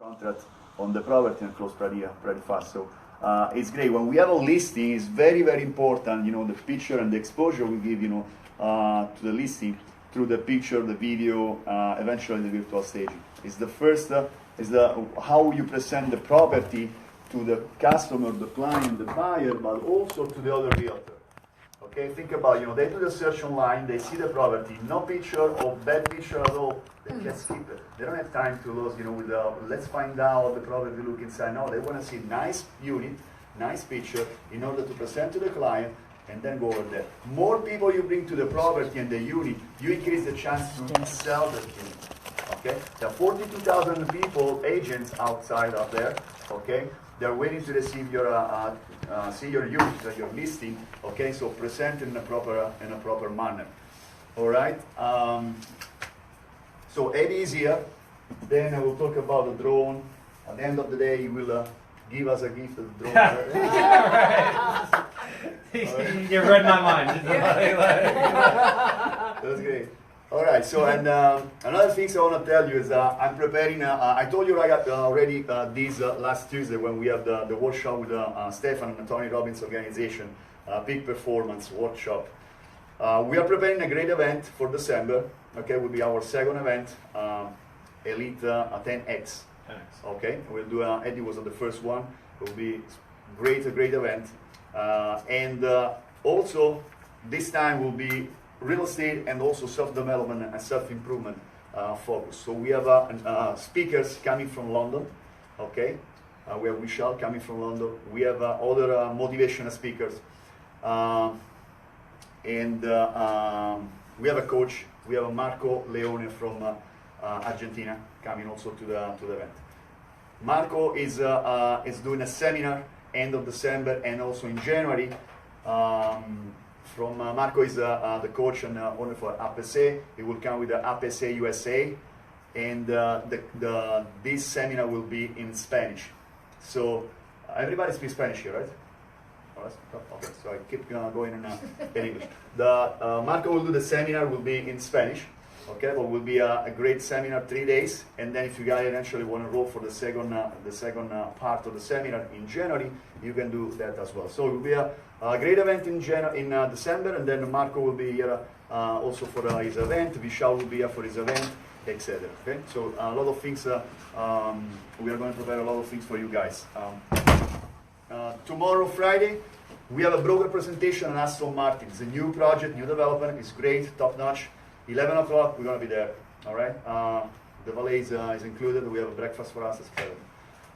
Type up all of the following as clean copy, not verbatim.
contract on the property and close pretty fast. So it's great. When we have a listing, it's very, very important, the picture and the exposure we give, to the listing through the picture, the video, eventually the virtual staging. It's the first, how you present the property to the customer, the client, the buyer, but also to the other realtor. Okay, think about, they do the search online, they see the property, no picture or bad picture at all, they can skip it. They don't have time to lose, with let's find out the property look inside. No, they want to see nice unit, nice picture in order to present to the client and then go over there. More people you bring to the property and the unit, you increase the chance to sell the unit. Okay, there are 42,000 people, agents outside of there. Okay, they're waiting to receive your see your unit, your listing. Okay, so present in a proper manner. All right. So Eddie is here. Then I will talk about the drone. At the end of the day, he will give us a gift of the drone. You read my mind. That's great. All right. So another thing I want to tell you is I'm preparing. I told you I got already this last Tuesday when we have the workshop with Stefan and Tony Robbins' organization, Peak Performance Workshop. We are preparing a great event for December. Okay, will be our second event, Elite 10X. Okay, we'll do. Eddie was at the first one. It will be a great event, and also this time will be real estate and also self-development and self-improvement focus. So we have speakers coming from London. Okay, we have Vishal coming from London. We have other motivational speakers, and we have a coach. We have a Marco Leone from Argentina coming also to the event. Marco is doing a seminar end of December and also in January. Marco is the coach and owner for APC. He will come with the APC USA, and this seminar will be in Spanish. So everybody speaks Spanish here, right? Okay, so I keep going in English. Marco will do the seminar, will be in Spanish. Okay, but will be a great seminar, 3 days, and then if you guys eventually want to roll for the second part of the seminar in January, you can do that as well. So it will be a great event in December, and then Marco will be here also for his event. Vishal will be here for his event, etc. Okay, so a lot of things. We are going to prepare a lot of things for you guys. Tomorrow, Friday, we have a broker presentation on Aston Martin. It's a new project, new development. It's great, top notch. 11 o'clock, we're going to be there. All right. The valet is included. We have a breakfast for us.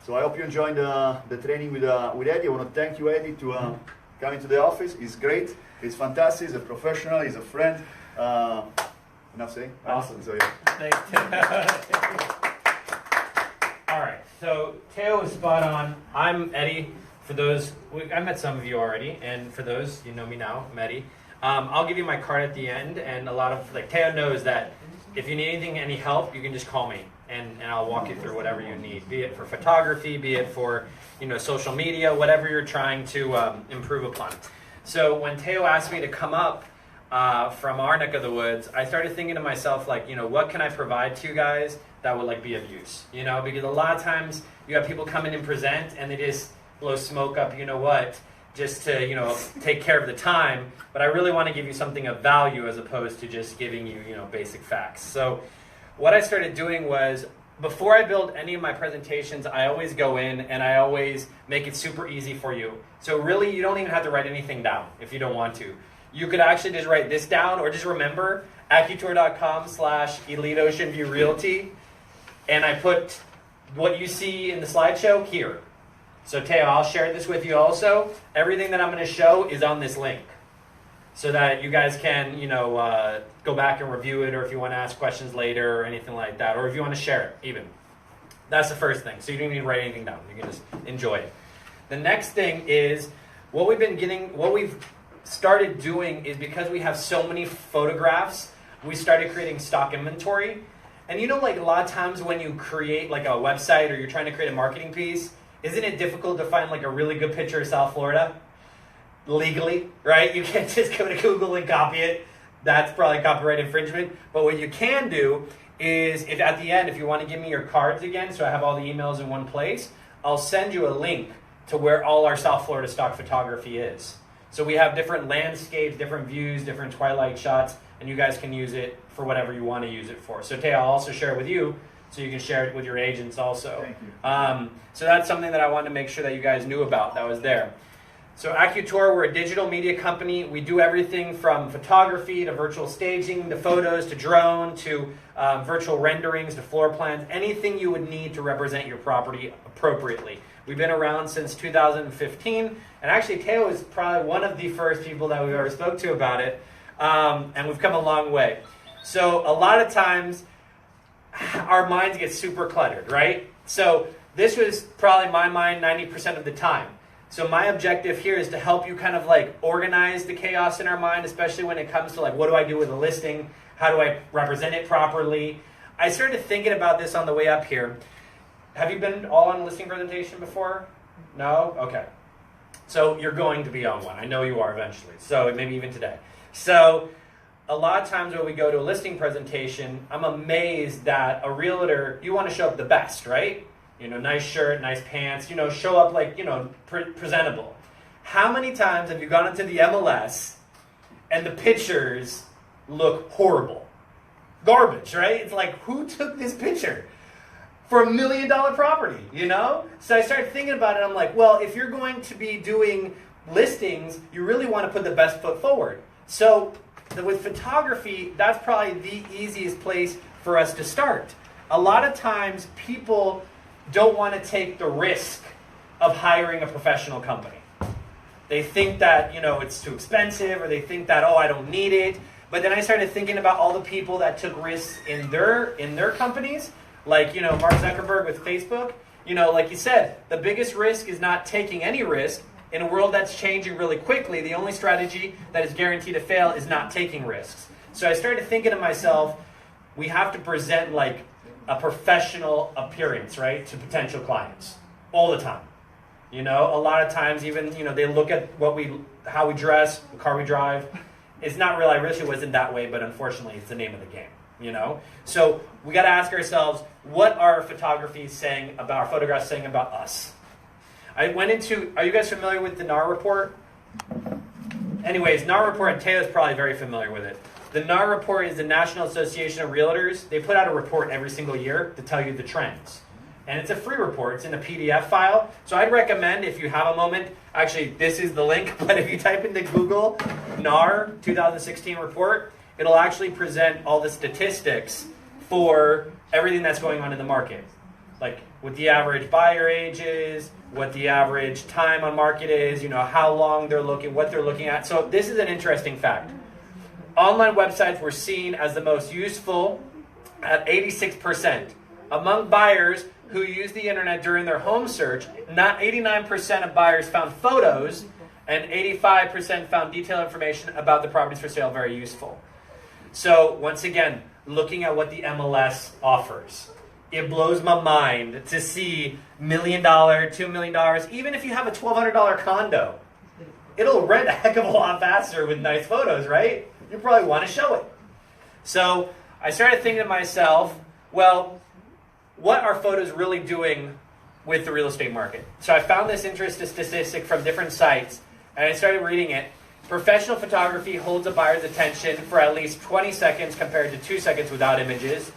So I hope you enjoyed the training with Eddie. I want to thank you, Eddie, to come into the office. He's great. He's fantastic. He's a professional. He's a friend. Enough saying. Awesome. So, yeah. Thanks, Teo. All right. So Teo is spot on. I'm Eddie. For those, I met some of you already, and for those, you know me now, I'm Eddie. I'll give you my card at the end, and a lot of, Teo knows that if you need anything, any help, you can just call me, and I'll walk you through whatever you need, be it for photography, be it for, social media, whatever you're trying to improve upon. So when Teo asked me to come up from our neck of the woods, I started thinking to myself, what can I provide to you guys that would, be of use? Because a lot of times you have people come in and present, and they just blow smoke up, just to, take care of the time, but I really want to give you something of value as opposed to just giving you, basic facts. So what I started doing was, before I build any of my presentations, I always go in and I always make it super easy for you. So really, you don't even have to write anything down if you don't want to. You could actually just write this down, or just remember AccuTour.com/Elite Ocean View Realty, and I put what you see in the slideshow here. So Teo, I'll share this with you also. Everything that I'm going to show is on this link, so that you guys can, go back and review it, or if you want to ask questions later or anything like that, or if you want to share it even. That's the first thing. So you don't need to write anything down. You can just enjoy it. The next thing is what we've started doing is, because we have so many photographs, we started creating stock inventory. And a lot of times when you create a website, or you're trying to create a marketing piece, isn't it difficult to find a really good picture of South Florida? Legally, right? You can't just go to Google and copy it. That's probably copyright infringement. But what you can do is if at the end, if you want to give me your cards again, so I have all the emails in one place, I'll send you a link to where all our South Florida stock photography is. So we have different landscapes, different views, different twilight shots, and you guys can use it for whatever you want to use it for. So Tay, I'll also share it with you, so you can share it with your agents also. Thank you. So that's something that I wanted to make sure that you guys knew about that was there. So AccuTour, we're a digital media company. We do everything from photography to virtual staging, to photos, to drone, to virtual renderings, to floor plans, anything you would need to represent your property appropriately. We've been around since 2015, and actually Teo is probably one of the first people that we've ever spoke to about it, and we've come a long way. So a lot of times, our minds get super cluttered, right? So this was probably my mind 90% of the time. So my objective here is to help you kind of like organize the chaos in our mind, especially when it comes to like, what do I do with a listing? How do I represent it properly? I started thinking about this on the way up here. Have you been all on a listing presentation before? No? Okay. So you're going to be on one. I know you are eventually. So maybe even today. So a lot of times when we go to a listing presentation, I'm amazed that a realtor, you want to show up the best, right? You know, nice shirt, nice pants, you know, show up like, you know, presentable. How many times have you gone into the MLS and the pictures look horrible? Garbage, right? It's like, who took this picture for $1 million property, you know? So I started thinking about it. I'm like, well, if you're going to be doing listings, you really want to put the best foot forward. So with photography, that's probably the easiest place for us to start. A lot of times people don't want to take the risk of hiring a professional company. They think that, you know, it's too expensive, or they think that, oh, I don't need it. But then I started thinking about all the people that took risks in their companies, like, you know, Mark Zuckerberg with Facebook. You know, like you said, the biggest risk is not taking any risk. In a world that's changing really quickly, the only strategy that is guaranteed to fail is not taking risks. So I started thinking to myself, we have to present like a professional appearance, right, to potential clients all the time. You know, a lot of times even, you know, they look at how we dress, the car we drive. It's not really, I wish it wasn't that way, but unfortunately it's the name of the game, you know? So we got to ask ourselves, what are our photographs saying about us? I went into, are you guys familiar with the Nar Report? Anyways, Nar Report, and Taylor's probably very familiar with it. The Nar Report is the National Association of Realtors. They put out a report every single year to tell you the trends. And it's a free report. It's in a PDF file. So I'd recommend, if you have a moment, actually this is the link, but if you type into Google NAR 2016 report, it'll actually present all the statistics for everything that's going on in the market. Like what the average buyer age is, what the average time on market is, you know, how long they're looking, what they're looking at. So this is an interesting fact. Online websites were seen as the most useful at 86%. Among buyers who use the internet during their home search, not 89% of buyers found photos and 85% found detailed information about the properties for sale very useful. So once again, looking at what the MLS offers, it blows my mind to see $1 million, $2 million, even if you have a $1,200 condo, it'll rent a heck of a lot faster with nice photos, right? You probably want to show it. So I started thinking to myself, well, what are photos really doing with the real estate market? So I found this interesting statistic from different sites, and I started reading it. Professional photography holds a buyer's attention for at least 20 seconds compared to 2 seconds without images.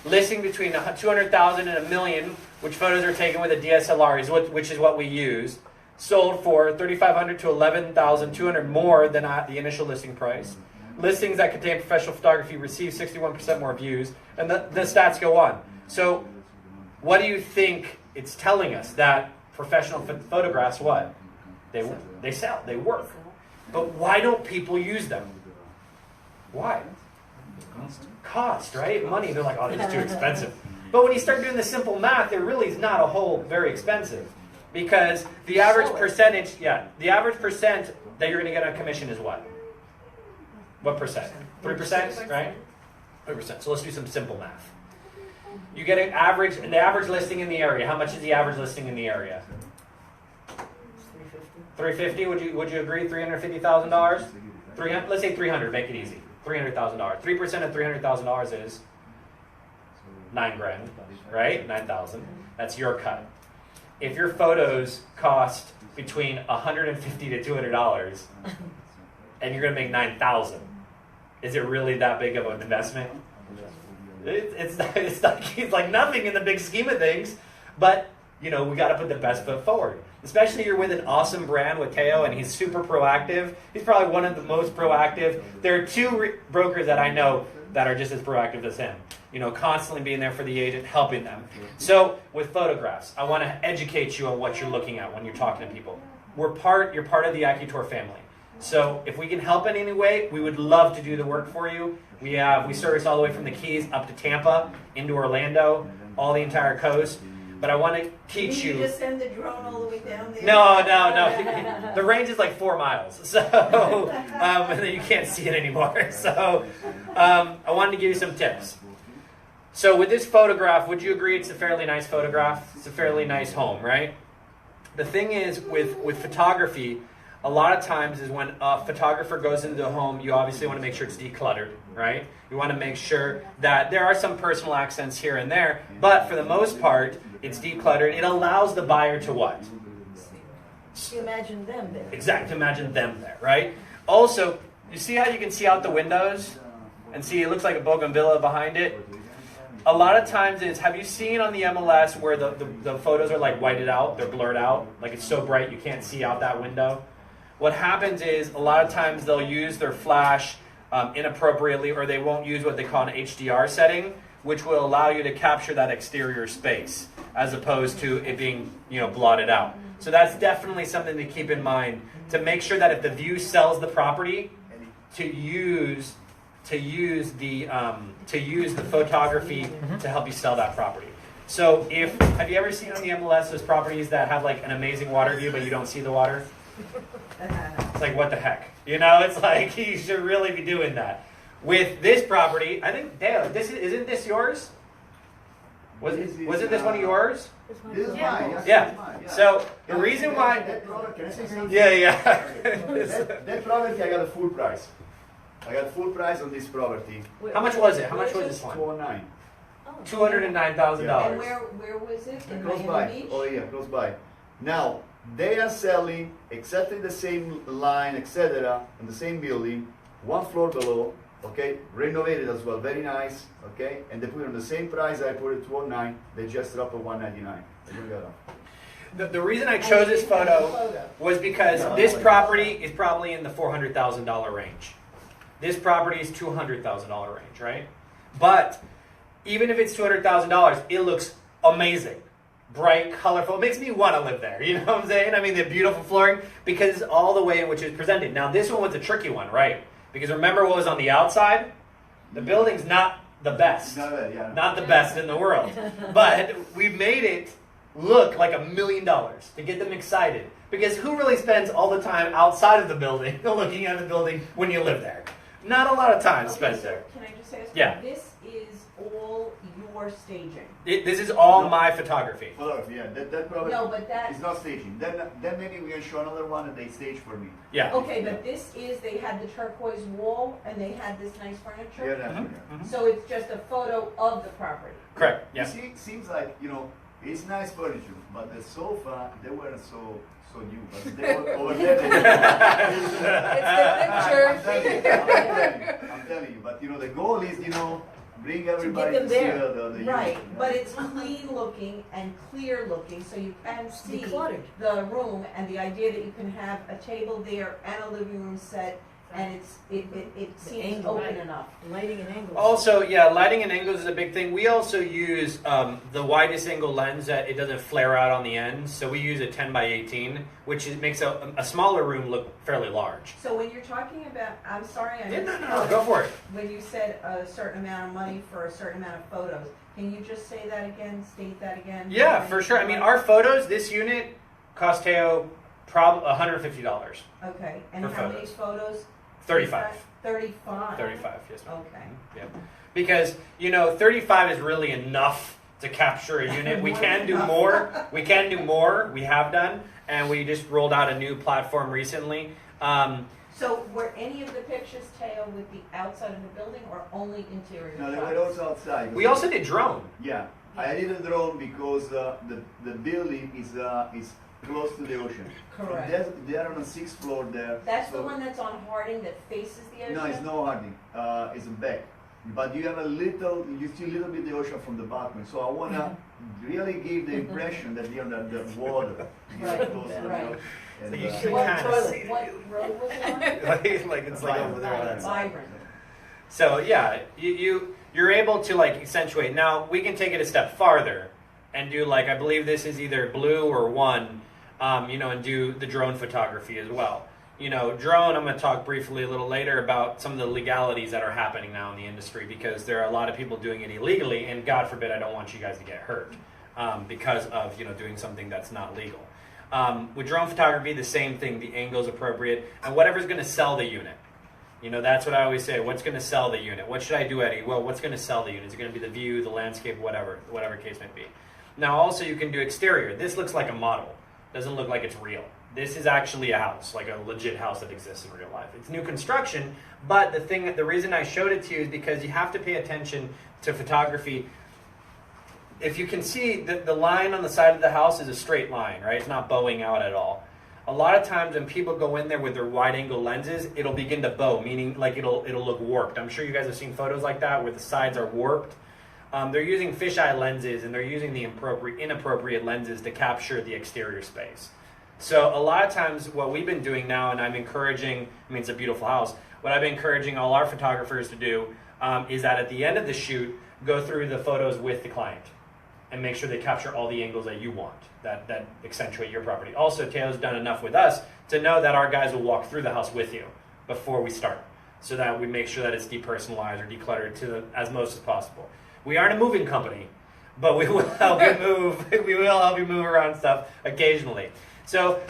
Listing between 200,000 and a million, which photos are taken with a DSLR, which is what we use, sold for $3,500 to $11,200 more than the initial listing price. Listings that contain professional photography receive 61% more views, and the stats go on. So what do you think it's telling us? That professional photographs, what? They sell, they work. But why don't people use them? Why? Cost, right? Money. They're like, oh, it's too expensive. But when you start doing the simple math, it really is not a whole very expensive. Because the average percentage, the average percent that you're going to get on commission is what? What percent? 3%, right? 3%. So let's do some simple math. You get an average listing in the area. How much is the average listing in the area? $350. Would you agree? $350,000. Let's say $300. Make it easy. $300,000. 3% of $300,000 is $9,000, right? 9,000. That's your cut. If your photos cost between $150 to $200, and you're going to make 9,000, is it really that big of an investment? It's like nothing in the big scheme of things, but we got to put the best foot forward. Especially you're with an awesome brand with Teo, and he's super proactive. He's probably one of the most proactive. There are two brokers that I know that are just as proactive as him. Constantly being there for the agent, helping them. So with photographs, I want to educate you on what you're looking at when you're talking to people. You're part of the AccuTour family. So if we can help in any way, we would love to do the work for you. We service all the way from the Keys up to Tampa, into Orlando, all the entire coast. But I want to teach you. Can you just send the drone all the way down there? No. The range is like 4 miles, so and then you can't see it anymore. So I wanted to give you some tips. So with this photograph, would you agree it's a fairly nice photograph? It's a fairly nice home, right? The thing is with photography, a lot of times is when a photographer goes into the home, you obviously want to make sure it's decluttered, right? You want to make sure that there are some personal accents here and there, but for the most part, it's decluttered. It allows the buyer to what? To imagine them there. Exactly, to imagine them there, right? Also, you see how you can see out the windows? And see, it looks like a bougainvillea behind it? A lot of times have you seen on the MLS where the photos are like whited out, they're blurred out, like it's so bright you can't see out that window? What happens is a lot of times they'll use their flash inappropriately, or they won't use what they call an HDR setting, which will allow you to capture that exterior space as opposed to it being blotted out. So that's definitely something to keep in mind, to make sure that if the view sells the property, to use the photography to help you sell that property. So have you ever seen on the MLS those properties that have like an amazing water view but you don't see the water? It's like, what the heck? It's like you should really be doing that. With this property, I think, Dale, isn't this yours? Wasn't this one of yours? This is mine. Yeah. So the reason why. Can I say something? Yeah. That property, I got a full price. I got full price on this property. How much was it? How much was this one? $209. $209,000. And where was it? In Close Miami by. Beach? Oh yeah, close by. Now they are selling exactly the same line, etc., in the same building, one floor below. Okay, renovated as well, very nice. Okay, and they put it on the same price. I put it 209. They just dropped it 199. The reason I chose this photo was because this property is probably in the $400,000 range. This property is $200,000 range, right? But even if it's $200,000, it looks amazing. Bright, colorful. It makes me want to live there. You know what I'm saying? I mean, the beautiful flooring, because it's all the way in which it's presented. Now, this one was a tricky one, right? Because remember what was on the outside? The building's not the best. Not the best in the world. But we made it look like $1 million to get them excited. Because who really spends all the time outside of the building looking at the building when you live there? Not a lot of time spent there. Can I just ask? Yeah. This is all your staging. This is all my photography. Photography, yeah. That probably No, but that. is not staging. Then maybe we can show another one that they stage for me. Yeah. Okay, but they had the turquoise wall and they had this nice furniture. Yeah, that's So it's just a photo of the property. Correct. You Yeah. see, it seems like, it's nice furniture, but the sofa, they weren't so new. But they were over there. It's the picture. I'm telling you. But, the goal is, bring everybody them to see there. the Right, unit. but it's clean looking and clear looking, so you can see Decluttered. the room, and the idea that you can have a table there and a living room set, and it seems angle, open right. enough. Lighting and angles. Also, yeah, lighting and angles is a big thing. We also use the widest angle lens that it doesn't flare out on the ends. So we use a 10 by 18, which makes a smaller room look fairly large. So when you're talking about, I'm sorry, I missed No, go for it. when you said a certain amount of money for a certain amount of photos, can you just say that again, state that again? Yeah, for sure. I mean, our photos, this unit cost Teo probably $150. Okay, and for how many photos. photos? 35. 35. 35, yes ma'am. Okay. Yeah. Because, 35 is really enough to capture a unit. We can do more. We can do more. We have done. And we just rolled out a new platform recently. So were any of the pictures, Teo, with the outside of the building or only interior No, they shots? were also outside. We also did drone. Yeah, I did a drone because the building is close to the ocean. Correct. They are on the 6th floor there. That's so the one that's on Harding that faces the ocean? No, it's no Harding. It's back. But you have you see a little bit the ocean from the balcony. So I wanna really give the impression that you're on the water. Right, Close to the right. ocean. So And, you can What kind of toilet? see What road was it on? like it's like over there on that side. Vibrant. So yeah, you're able to like accentuate. Now we can take it a step farther and do like I believe this is either blue or one, and do the drone photography as well. Drone. I'm going to talk briefly a little later about some of the legalities that are happening now in the industry because there are a lot of people doing it illegally, and God forbid I don't want you guys to get hurt because of doing something that's not legal. With drone photography, the same thing. The angle's appropriate, and whatever's going to sell the unit. That's what I always say. What's going to sell the unit? What should I do, Eddie? Well, what's going to sell the unit? Is it going to be the view, the landscape, whatever case may be? Now, also, you can do exterior. This looks like a model. Doesn't look like it's real. This is actually a house, like a legit house that exists in real life. It's new construction, but the reason I showed it to you is because you have to pay attention to photography. If you can see, the line on the side of the house is a straight line, right? It's not bowing out at all. A lot of times when people go in there with their wide-angle lenses, it'll begin to bow, meaning like it'll look warped. I'm sure you guys have seen photos like that where the sides are warped. They're using fisheye lenses and they're using the inappropriate lenses to capture the exterior space. So a lot of times what we've been doing now, and I'm encouraging, it's a beautiful house, what I've been encouraging all our photographers to do is that at the end of the shoot, go through the photos with the client and make sure they capture all the angles that you want, that accentuate your property. Also, Teo's done enough with us to know that our guys will walk through the house with you before we start, so that we make sure that it's depersonalized or decluttered as most as possible. We aren't a moving company, but we will help you move. We will help you move around stuff occasionally. So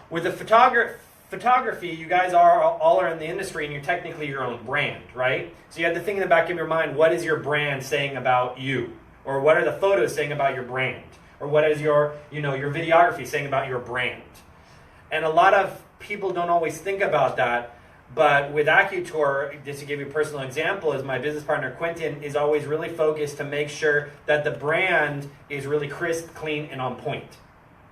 with the photography, you guys all are in the industry and you're technically your own brand, right? So you have to think in the back of your mind, what is your brand saying about you? Or what are the photos saying about your brand? Or what is your videography saying about your brand? And a lot of people don't always think about that. But with AccuTour, just to give you a personal example, is my business partner Quentin is always really focused to make sure that the brand is really crisp, clean, and on point.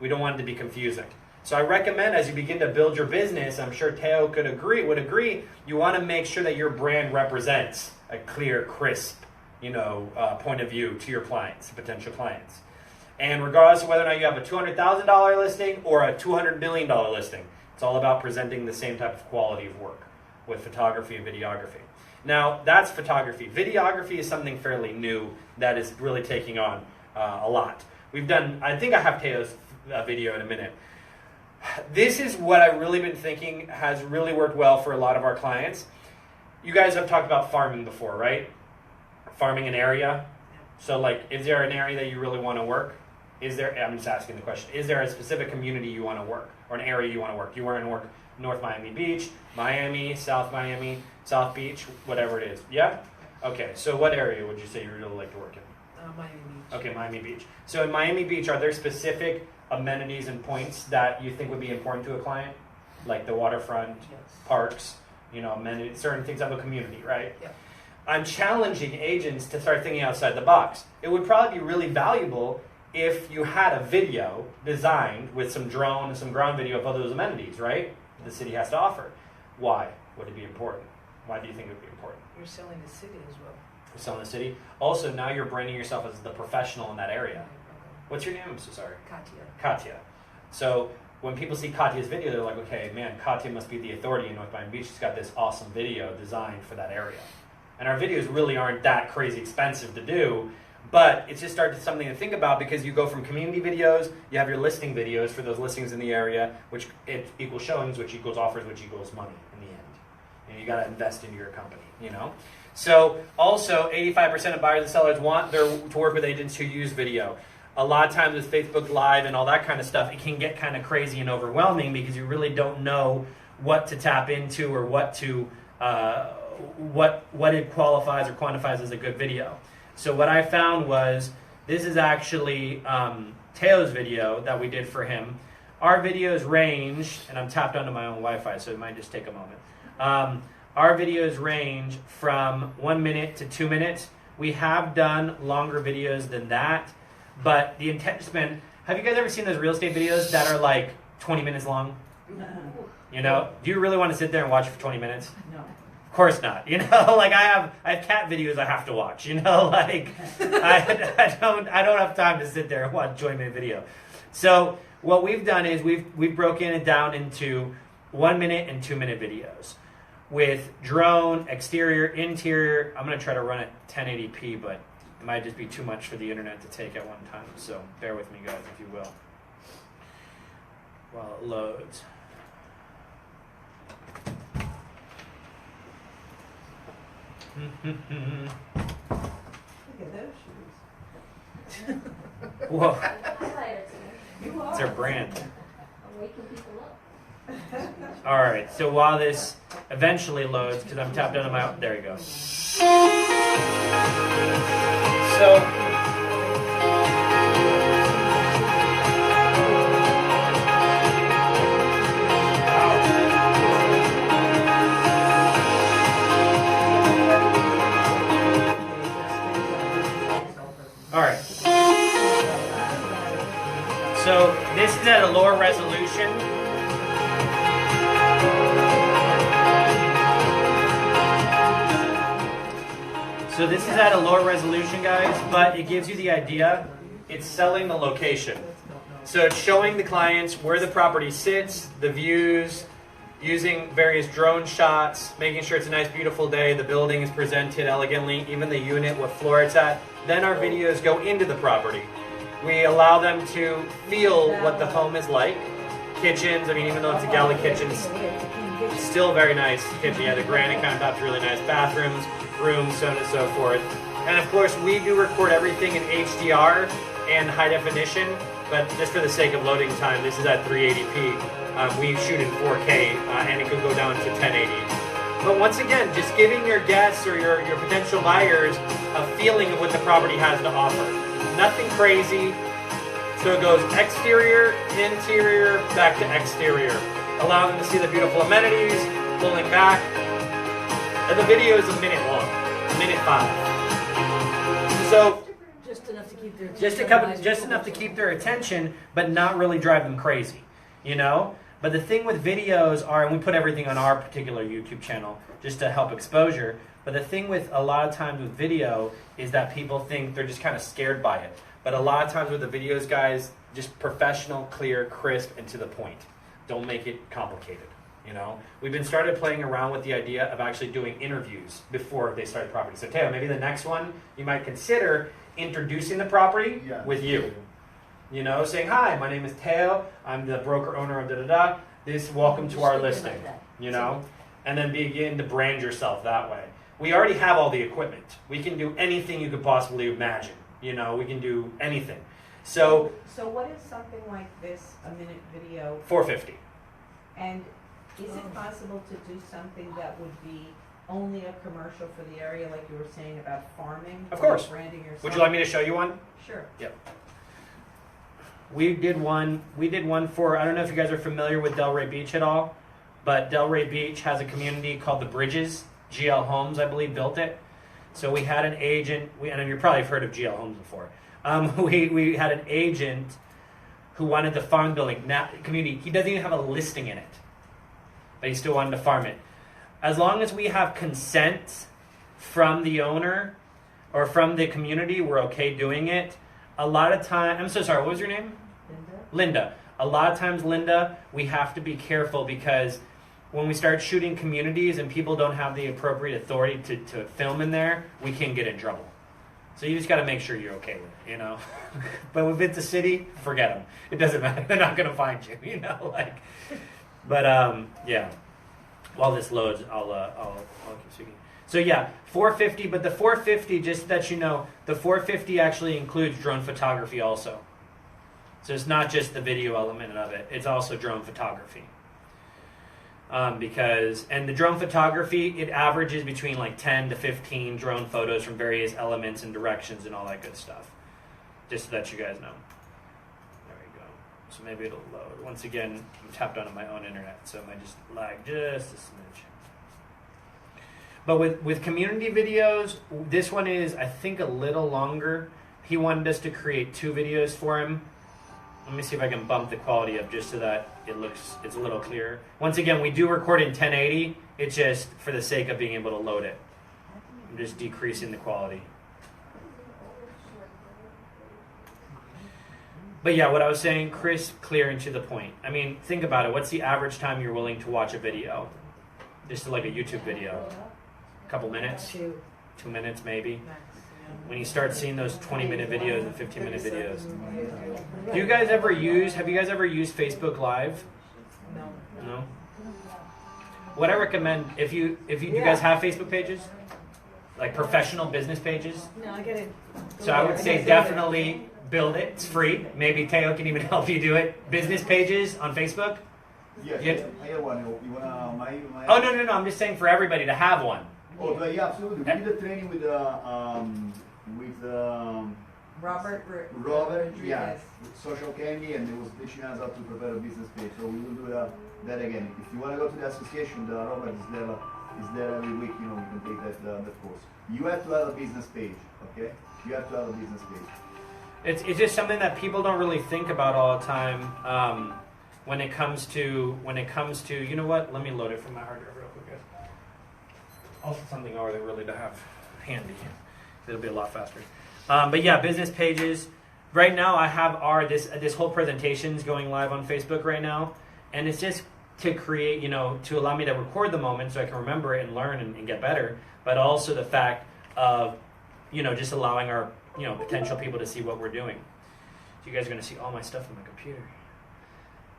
We don't want it to be confusing. So I recommend as you begin to build your business, I'm sure Teo would agree, you want to make sure that your brand represents a clear, crisp, point of view to your clients, potential clients. And regardless of whether or not you have a $200,000 listing or a $200 million listing, it's all about presenting the same type of quality of work with photography and videography. Now, that's photography. Videography is something fairly new that is really taking on a lot. I think I have Teo's video in a minute. This is what I've really been thinking has really worked well for a lot of our clients. You guys have talked about farming before, right? Farming an area. So is there an area that you really want to work? I'm just asking the question, is there a specific community you want to work or an area you want to work? You want to work North Miami Beach, Miami, South Beach, whatever it is. Yeah? Okay, so what area would you say you really like to work in? Miami Beach. Okay, Miami Beach. So in Miami Beach, are there specific amenities and points that you think would be important to a client? Like the waterfront, yes. Parks, amenities, certain things of a community, right? Yeah. I'm challenging agents to start thinking outside the box. It would probably be really valuable if you had a video designed with some drone and some ground video of all those amenities, right? The city has to offer. Why would it be important? Why do you think it would be important? You're selling the city as well. You're selling the city. Also, now you're branding yourself as the professional in that area. What's your name? I'm so sorry. Katya. So when people see Katya's video, they're like, okay, man, Katya must be the authority in North Miami Beach. She's got this awesome video designed for that area. And our videos really aren't that crazy expensive to do, but it's just something to think about because you go from community videos, you have your listing videos for those listings in the area, which equals showings, which equals offers, which equals money in the end. And you got to invest into your company, So also, 85% of buyers and sellers want to work with agents who use video. A lot of times with Facebook Live and all that kind of stuff, it can get kind of crazy and overwhelming because you really don't know what to tap into or what it qualifies or quantifies as a good video. So what I found was, this is actually Teo's video that we did for him. Our videos range, and I'm tapped onto my own Wi-Fi, so it might just take a moment. Our videos range from 1 minute to 2 minutes. We have done longer videos than that, but the intent span. Have you guys ever seen those real estate videos that are like 20 minutes long? You know, do you really want to sit there and watch it for 20 minutes? No. Of course not. You know, like I have cat videos I have to watch. You know, like I don't have time to sit there and watch a 20-minute video. So what we've done is we've broken it down into 1 minute and 2 minute videos with drone, exterior, interior. I'm gonna try to run it 1080p, but it might just be too much for the internet to take at one time. So bear with me, guys, if you will, while it loads. Look at those shoes. Whoa, Highlighter You are. it's their brand. I'm waking people up. All right, so while this eventually loads, because I'm tapped into my, there you go. So, all right. So this is at a lower resolution. So this is at a lower resolution, guys, but it gives you the idea. It's selling the location. So it's showing the clients where the property sits, the views, using various drone shots, making sure it's a nice, beautiful day, the building is presented elegantly, even the unit, what floor it's at. Then our videos go into the property. We allow them to feel what the home is like. Kitchens, I mean, even though it's a galley kitchen, it's still very nice kitchen. Yeah, the granite countertop's really nice. Bathrooms, rooms, so on and so forth. And of course, we do record everything in HDR and high definition, but just for the sake of loading time, this is at 380p. We shoot in 4K, and it could go down to 1080. But once again, just giving your guests or your potential buyers a feeling of what the property has to offer. Nothing crazy. So it goes exterior, interior, back to exterior. Allowing them to see the beautiful amenities, pulling back. And the video is a minute long, minute 5. So Just enough to keep their just enough to keep their attention, but not really drive them crazy, you know? But the thing with videos are, and we put everything on our particular YouTube channel just to help exposure, but the thing with a lot of times with video is that people think they're just kind of scared by it. But a lot of times with the videos, guys, just professional, clear, crisp, and to the point. Don't make it complicated, you know? We've been started playing around with the idea of actually doing interviews before they start the property. So Teo, maybe the next one, you might consider introducing the property with you. You know, saying, hi, my name is Teo, I'm the broker owner of da-da-da, welcome to our listing, you know? And then begin to brand yourself that way. We already have all the equipment. We can do anything you could possibly imagine. You know, we can do anything. So what is something like this, a minute video? $450. And is it possible to do something that would be only a commercial for the area, like you were saying about farming? Of course. Branding yourself? Would you like me to show you one? Sure. Yep. We did one for, I don't know if you guys are familiar with Delray Beach at all, but Delray Beach has a community called The Bridges. GL Homes, I believe, built it. So we had an agent, and you probably have heard of GL Homes before. We had an agent who wanted to farm the building. Now, community, he doesn't even have a listing in it, but he still wanted to farm it. As long as we have consent from the owner or from the community, we're okay doing it. A lot of time, I'm so sorry, what was your name? Linda. A lot of times, Linda, we have to be careful because when we start shooting communities and people don't have the appropriate authority to film in there, we can get in trouble. So you just got to make sure you're okay with it, you know. But if it's a city, forget them. It doesn't matter. They're not going to find you, you know. Like, but yeah. While this loads, I'll keep speaking. So yeah, $450. But the $450, just that you know, the $450 actually includes drone photography also. So it's not just the video element of it; it's also drone photography. And the drone photography, it averages between like 10 to 15 drone photos from various elements and directions and all that good stuff. Just so that you guys know. There we go. So maybe it'll load. Once again, I'm tapped onto my own internet, so it might just lag just a smidge. But with community videos, this one is, I think, a little longer. He wanted us to create 2 videos for him. Let me see if I can bump the quality up just so that it's a little clearer. Once again, we do record in 1080. It's just for the sake of being able to load it. I'm just decreasing the quality. But yeah, what I was saying, crisp, clear, and to the point. I mean, think about it. What's the average time you're willing to watch a video? Just like a YouTube video. A couple minutes? 2 minutes maybe. When you start seeing those 20-minute videos and 15-minute videos. Have you guys ever used Facebook Live? No? What I recommend, if you guys have Facebook pages? Like professional business pages? No, I get it. So I would say definitely build it. It's free. Maybe Teo can even help you do it. Business pages on Facebook? Yes, I have one. You wanna my Oh, no. I'm just saying for everybody to have one. Oh, but yeah, absolutely. We did a training with Robert yeah, with Social Candy, and he was teaching us how to prepare a business page. So we will do that again. If you want to go to the association, Robert is there every week. You can take that course. You have to have a business page, okay? You have to have a business page. It's just something that people don't really think about all the time. When it comes to, you know what? Let me load it from my hard drive real quick, guys. Also something over really to have handy. It'll be a lot faster. But yeah, business pages. Right now, I have this whole presentation is going live on Facebook right now, and it's just to create, to allow me to record the moment so I can remember it and learn and get better. But also the fact of, just allowing our, potential people to see what we're doing. So you guys are going to see all my stuff on my computer.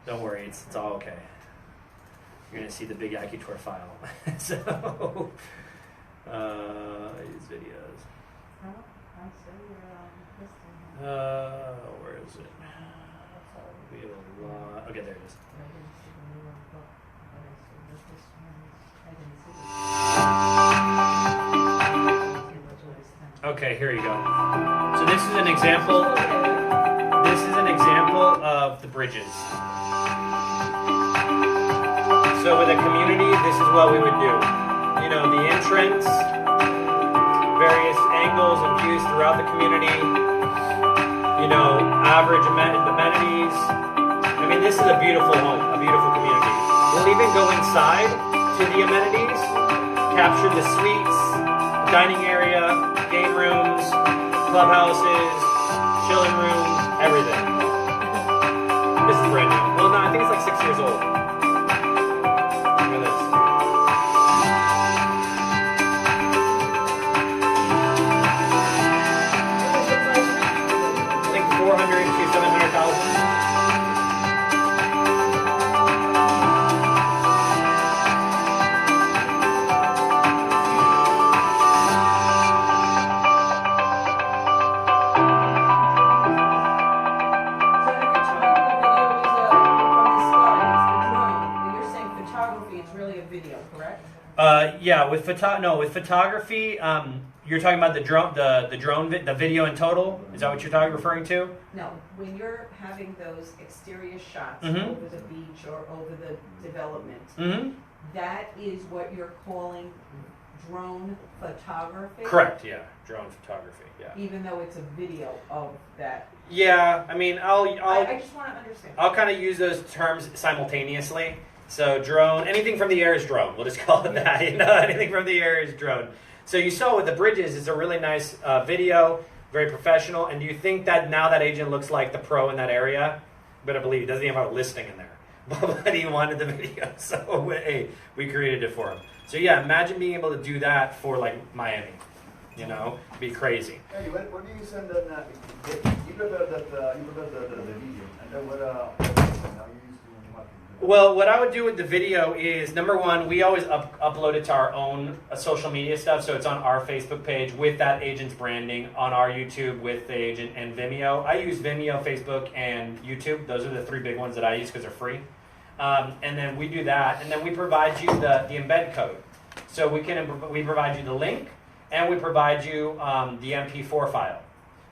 Don't worry, it's all okay. You're going to see the big AccuTour file. So, these videos. Where is it? We have a lot. Okay, there it is. Okay, here you go. So this is an example. This is an example of the bridges. So with a community, this is what we would do. The entrance, various angles and views throughout the community, average amenities. I mean, this is a beautiful home, a beautiful community. We'll even go inside to the amenities, capture the suites, dining area, game rooms, clubhouses, chilling rooms, everything. This is brand new. Well, no, I think it's like 6 years old. Look at this. I think 400 to 700,000. Yeah, with photography, you're talking about the video in total. Is that what you're referring to? No, when you're having those exterior shots Mm-hmm. over the beach or over the development, Mm-hmm. that is what you're calling drone photography? Correct, yeah. Drone photography, yeah. Even though it's a video of that. Yeah, I mean, I just want to understand. I'll kind of use those terms simultaneously. So drone, anything from the air is drone. We'll just call it that. Anything from the air is drone. So you saw with the bridges, it's a really nice video, very professional. And do you think that now that agent looks like the pro in that area? You better believe he doesn't even have a listing in there. But he wanted the video, so hey, we created it for him. So yeah, imagine being able to do that for like Miami. Be crazy. Hey, when do you send that? You prepare the video, and then what now you use to market? Well, what I would do with the video is, number one, we always upload it to our own social media stuff, so it's on our Facebook page with that agent's branding, on our YouTube with the agent, and Vimeo. I use Vimeo, Facebook, and YouTube. Those are the 3 big ones that I use because they're free. And then we do that, and then we provide you the embed code. So we provide you the link, and we provide you the MP4 file.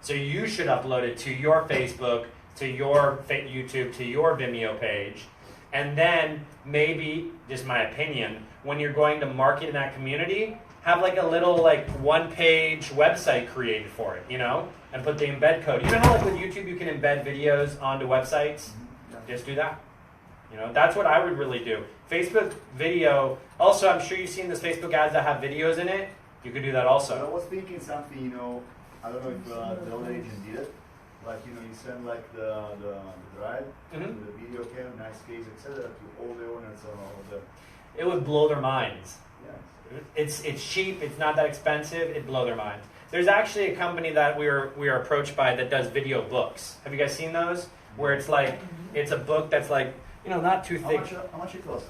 So you should upload it to your Facebook, to your YouTube, to your Vimeo page. And then maybe, just my opinion, when you're going to market in that community, have like a little like one-page website created for it, you know, and put the embed code. You know how like with YouTube you can embed videos onto websites? Just do that. You know, that's what I would really do. Facebook video. Also, I'm sure you've seen those Facebook ads that have videos in it. You could do that also. I was thinking something, you know, I don't know if the other agent did it. Like, you know, you send like the drive, Mm-hmm. the video cam, nice case, etc. to all the owners of the. It would blow their minds. Yes. It's cheap. It's not that expensive. It'd blow their mind. There's actually a company that we were approached by that does video books. Have you guys seen those? Where it's like it's a book that's like, you know, not too thick. How much it costs?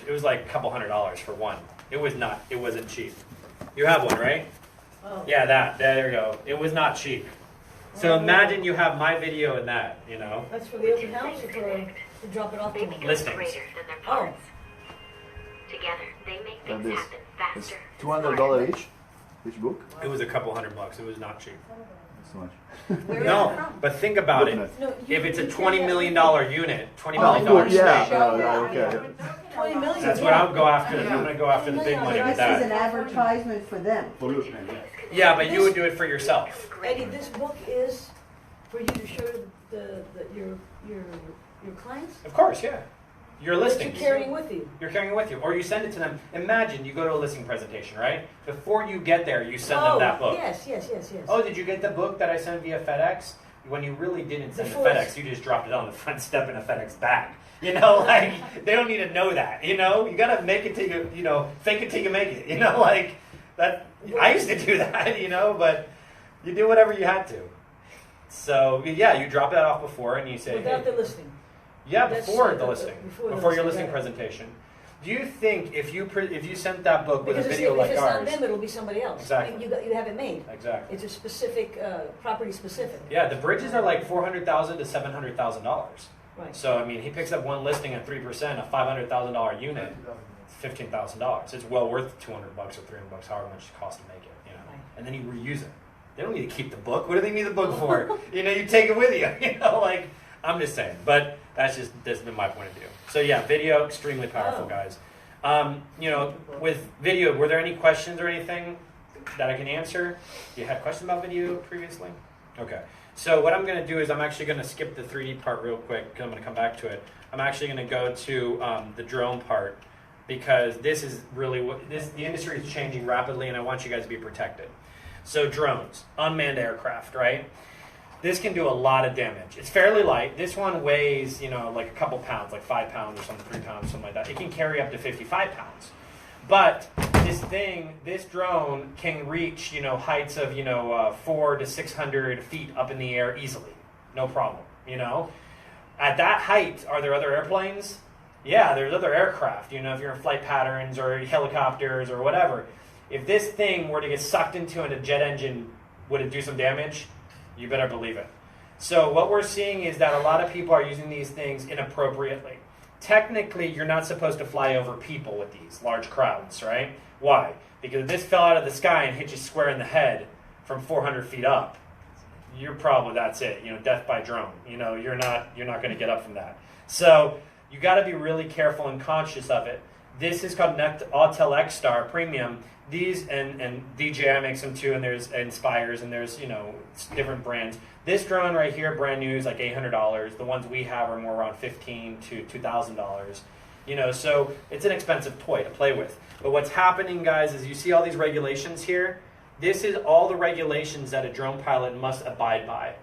It was like a couple $100 for one. It wasn't cheap. You have one, right? Oh. Yeah, there you go. It was not cheap. So imagine you have my video and that, you know. That's for the open house or to drop it off to them? Listings. Oh. Together, they make And things this happen it's faster. $200 each book. It was a couple $100. It was not cheap. That's so much. Where is it No, from? but think about it. Goodness. No, If it's a you $20 can't million have- unit, $20 Oh, million good, yeah. stake. Okay. 20 million. That's what I would go after. I'm going to go after the big money with This is an that. advertisement for them. For you, man, yeah. Yeah, but you would do it for yourself. Eddie, this book is for you to show your clients? Of course, yeah. Your That listings. you're carrying with you. You're carrying it with you. Or you send it to them. Imagine you go to a listing presentation, right? Before you get there, you send them that book. Yes. Oh, did you get the book that I sent via FedEx? When you really didn't send it Before FedEx, you just dropped it on the front step in a FedEx bag. You know, like, they don't need to know that, you know? You gotta make it till you, you know, fake it till you make it, you know? Like, that, I used to do that, you know, but you do whatever you had to. So, yeah, you drop that off before and you say, Without hey, the listing. yeah, That's before the the- listing, before the before your listing, listing got it. presentation. Do you think if you sent that book with Because a video if like it's ours, not them, it'll be somebody else. Exactly. You have it made. exactly? It's a specific, property specific. Yeah, the bridges are like $400,000 to $700,000. Right. So I mean, he picks up one listing at 3%, a $500,000 unit, it's $15,000. It's well worth $200 or $300, however much it costs to make it, you know. Right. And then you reuse it. They don't need to keep the book. What do they need the book for? You know, you take it with you. You know, like I'm just saying. But that's been my point of view. So yeah, video extremely powerful, Oh. guys. You know, with video, were there any questions or anything that I can answer? You had questions about video previously? Okay. So what I'm going to do is I'm actually going to skip the 3D part real quick because I'm going to come back to it. I'm actually going to go to the drone part because this is really the industry is changing rapidly and I want you guys to be protected. So drones, unmanned aircraft, right? This can do a lot of damage. It's fairly light. This one weighs, you know, like a couple pounds, like 5 pounds or something, 3 pounds, something like that. It can carry up to 55 pounds. But this drone can reach, you know, heights of, 400 to 600 feet up in the air easily. No problem, you know. At that height, are there other airplanes? Yeah, there's other aircraft, you know, if you're in flight patterns or helicopters or whatever. If this thing were to get sucked into a jet engine, would it do some damage? You better believe it. So what we're seeing is that a lot of people are using these things inappropriately. Technically, you're not supposed to fly over people with these large crowds, right? Why? Because if this fell out of the sky and hit you square in the head from 400 feet up, that's it. You know, death by drone. You know, you're not going to get up from that. So you got to be really careful and conscious of it. This is called Autel X-Star Premium. These and DJI makes them too, and there's Inspires, and there's different brands. This drone right here, brand new, is like $800. The ones we have are more around $1,500 to $2,000. So it's an expensive toy to play with. But what's happening, guys, is you see all these regulations here. This is all the regulations that a drone pilot must abide by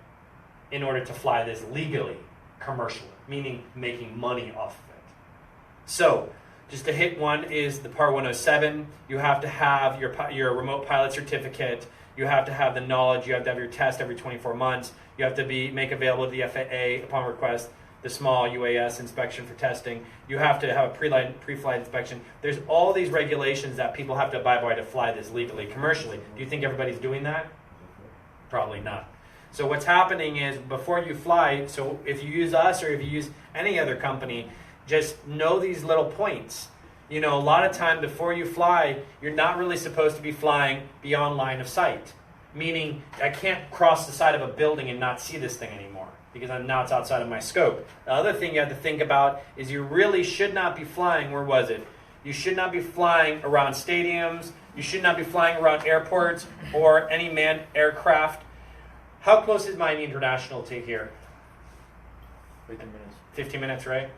in order to fly this legally, commercially, meaning making money off of it. So, just to hit one is the Part 107. You have to have your remote pilot certificate. You have to have the knowledge. You have to have your test every 24 months. You have to make available to the FAA upon request the small UAS inspection for testing. You have to have a pre-flight inspection. There's all these regulations that people have to abide by to fly this legally, commercially. Do you think everybody's doing that? Probably not. So what's happening is before you fly, so if you use us or if you use any other company, just know these little points. A lot of time before you fly, you're not really supposed to be flying beyond line of sight. Meaning, I can't cross the side of a building and not see this thing anymore because now it's outside of my scope. The other thing you have to think about is you really should not be flying, where was it? You should not be flying around stadiums. You should not be flying around airports or any manned aircraft. How close is Miami International to here? 15 minutes. 15 minutes, right?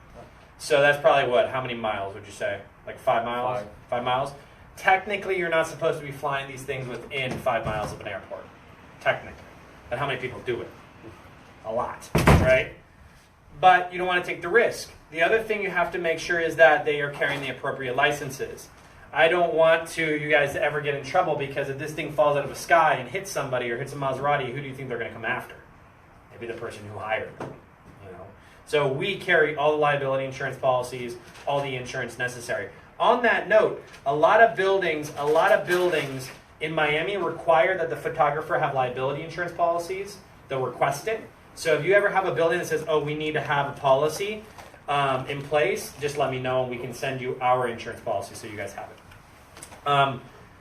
So that's probably what? How many miles would you say? Like 5 miles? 5 miles? Technically, you're not supposed to be flying these things within 5 miles of an airport. Technically. But how many people do it? A lot, right? But you don't want to take the risk. The other thing you have to make sure is that they are carrying the appropriate licenses. I don't want you guys to ever get in trouble, because if this thing falls out of the sky and hits somebody or hits a Maserati, who do you think they're going to come after? Maybe the person who hired them. So we carry all the liability insurance policies, all the insurance necessary. On that note, a lot of buildings in Miami require that the photographer have liability insurance policies. They'll request it. So if you ever have a building that says, oh, we need to have a policy in place, just let me know and we can send you our insurance policy so you guys have it.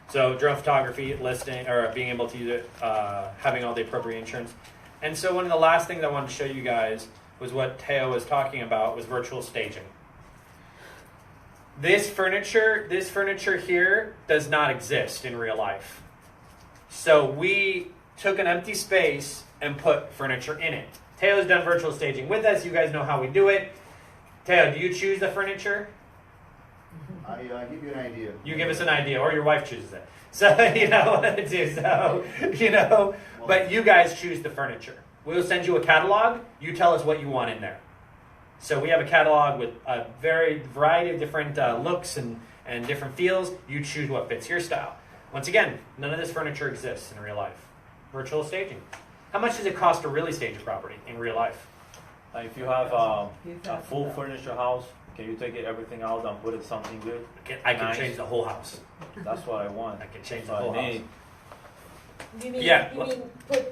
So drone photography, listing, or being able to use it, having all the appropriate insurance. And so one of the last things I wanted to show you guys was what Teo was talking about, was virtual staging. This furniture here does not exist in real life. So we took an empty space and put furniture in it. Teo's done virtual staging with us. You guys know how we do it. Teo, do you choose the furniture? I give you an idea. You give us an idea, or your wife chooses it. So, but you guys choose the furniture. We'll send you a catalog. You tell us what you want in there. So we have a catalog with a variety of different looks and different feels. You choose what fits your style. Once again, none of this furniture exists in real life. Virtual staging. How much does it cost to really stage a property in real life? If you have a full furniture house, can you take everything out and put it something good? I can Nice. change the whole house. That's what I want. I can change the That's whole what I house. need.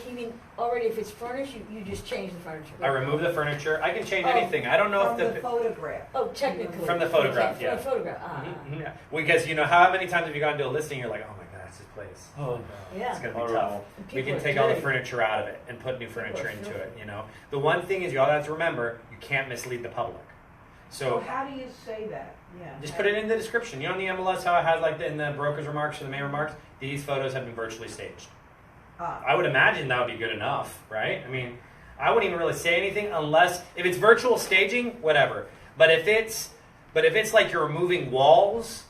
You mean already if it's furnished, you just change the furniture? I remove the furniture. I can change anything. I don't know From if the photograph. Oh, technically. From the photograph, Okay, yeah. From the photograph, Yeah. Because how many times have you gone to a listing, you're like, oh my god, it's this place. Oh, Yeah. It's gonna be Horrible. tough. And We people can are take all the dirty. furniture out of it and put new furniture are into filthy. it. The one thing is, you all have to remember, you can't mislead the public. So So how do you say that? Yeah. just put it in the description. You know, in the MLS, how it has in the broker's remarks or the main remarks, these photos have been virtually staged. I would imagine that would be good enough, right? I mean, I wouldn't even really say anything unless if it's virtual staging, whatever. But if it's like you're removing walls,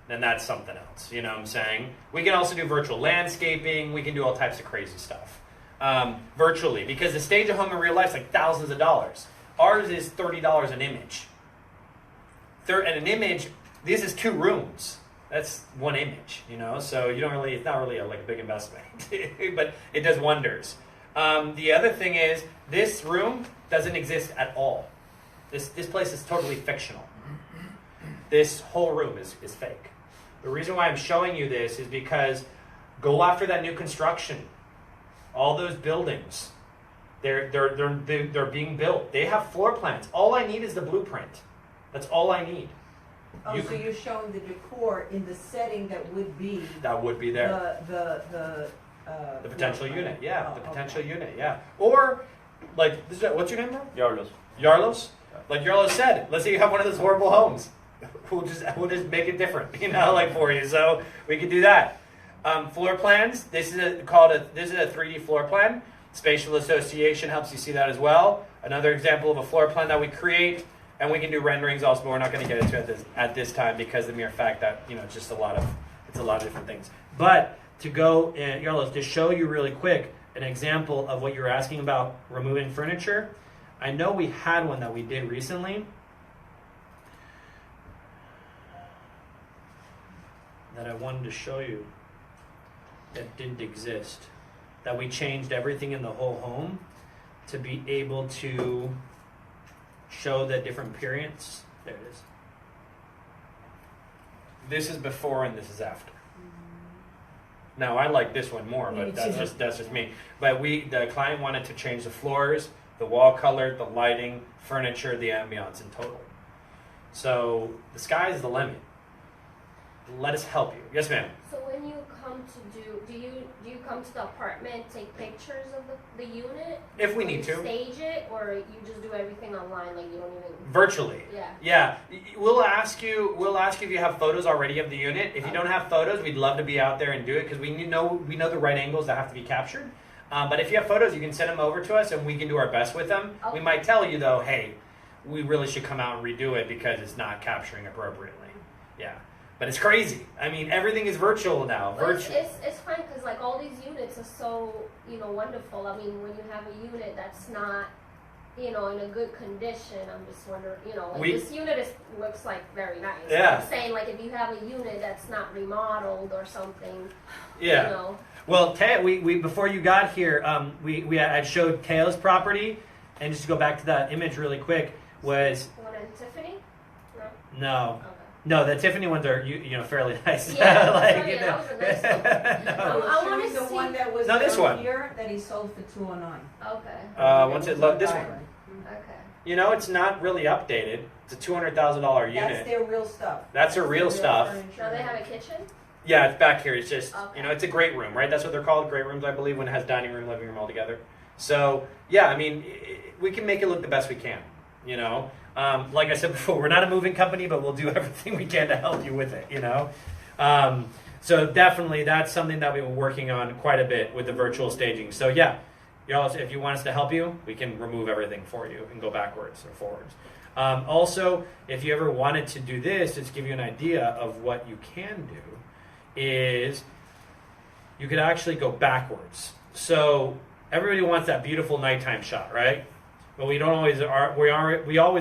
then that's something else. You know what I'm saying? We can also do virtual landscaping. We can do all types of crazy stuff virtually, because to stage a home in real life is like thousands of dollars. Ours is $30 an image. And an image, this is 2 rooms. That's one image, so you don't really, it's not really a big investment, but it does wonders. The other thing is, this room doesn't exist at all. This place is totally fictional. This whole room is fake. The reason why I'm showing you this is because go after that new construction. All those buildings, they're being built. They have floor plans. All I need is the blueprint. That's all I need. Oh, so you're showing the decor in the setting that would be there. The potential unit, yeah. Oh, The potential okay. unit, yeah. Or, what's your name, bro? Yardos. Yarlos? Like Yarlos said, let's say you have one of those horrible homes. We'll just make it different, for you. So we could do that. Floor plans. This is a 3D floor plan. Spatial association helps you see that as well. Another example of a floor plan that we create, and we can do renderings also, but we're not going to get into it at this time because the mere fact that it's just a lot of different things. But to go, Yarlos, to show you really quick an example of what you're asking about removing furniture. I know we had one that we did recently that I wanted to show you that didn't exist. That we changed everything in the whole home to be able to show the different periods. There it is. This is before and this is after. Now I like this one more, but that's just me. But the client wanted to change the floors, the wall color, the lighting, furniture, the ambiance in total. So the sky is the limit. Let us help you. Yes, ma'am. So when you come come to do you come to the apartment, take pictures of the unit? If we Do need you to. stage it, or you just do everything online, like you don't even? Virtually. Yeah. Yeah. We'll ask you if you have photos already of the unit. If you don't have photos, we'd love to be out there and do it because we know the right angles that have to be captured. But if you have photos, you can send them over to us and we can do our best with them. Okay. We might tell you though, hey, we really should come out and redo it because it's not capturing appropriately. Yeah. But it's crazy. I mean, everything is virtual now. But it's fine because like all these units are so wonderful. I mean, when you have a unit that's not in a good condition, I'm just wondering, this unit looks like very nice. Yeah. I'm saying like if you have a unit that's not remodeled or something. Yeah. Well, we before you got here, I showed Teo's property, and just to go back to that image really quick was One in Tiffany? no. Okay. No, the Tiffany ones are fairly nice. Yeah, like, that was a nice one. no. I Showing wanna the see- one that was No, this one. here that he sold for $209. Okay. Once it looked this one. Okay. It's not really updated. It's a $200,000 unit. That's their real stuff. That's their real stuff. furniture. Now they have a kitchen? Yeah, it's back here. It's just Okay. it's a great room, right? That's what they're called, great rooms, I believe, when it has dining room, living room all together. So yeah, I mean, we can make it look the best we can. Like I said before, we're not a moving company, but we'll do everything we can to help you with it. So definitely, that's something that we've been working on quite a bit with the virtual staging. So yeah, y'all, if you want us to help you, we can remove everything for you and go backwards or forwards. Also, if you ever wanted to do this, just to give you an idea of what you can do, is you could actually go backwards. So everybody wants that beautiful nighttime shot, right? But we always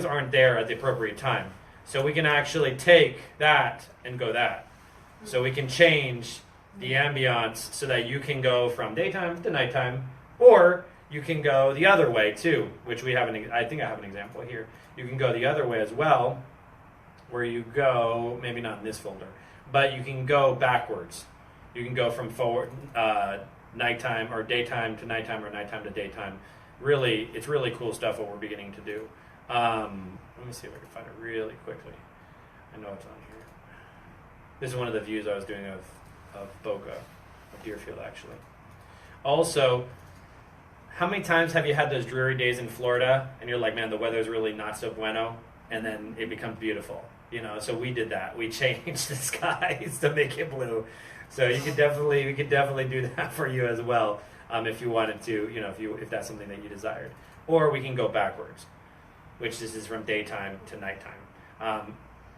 aren't there at the appropriate time. So we can actually take that and go that. So we can change the ambiance so that you can go from daytime to nighttime, or you can go the other way too, which I think I have an example here. You can go the other way as well, where you go, maybe not in this folder, but you can go backwards. You can go from forward, nighttime or daytime to nighttime or nighttime to daytime. Really, it's really cool stuff what we're beginning to do. Let me see if I can find it really quickly. I know it's on here. This is one of the views I was doing of Boca, of Deerfield actually. Also, how many times have you had those dreary days in Florida and you're like, man, the weather's really not so bueno, and then it becomes beautiful? So we did that. We changed the skies to make it blue. So we could definitely do that for you as well, if you wanted to, if that's something that you desired. Or we can go backwards, which this is from daytime to nighttime.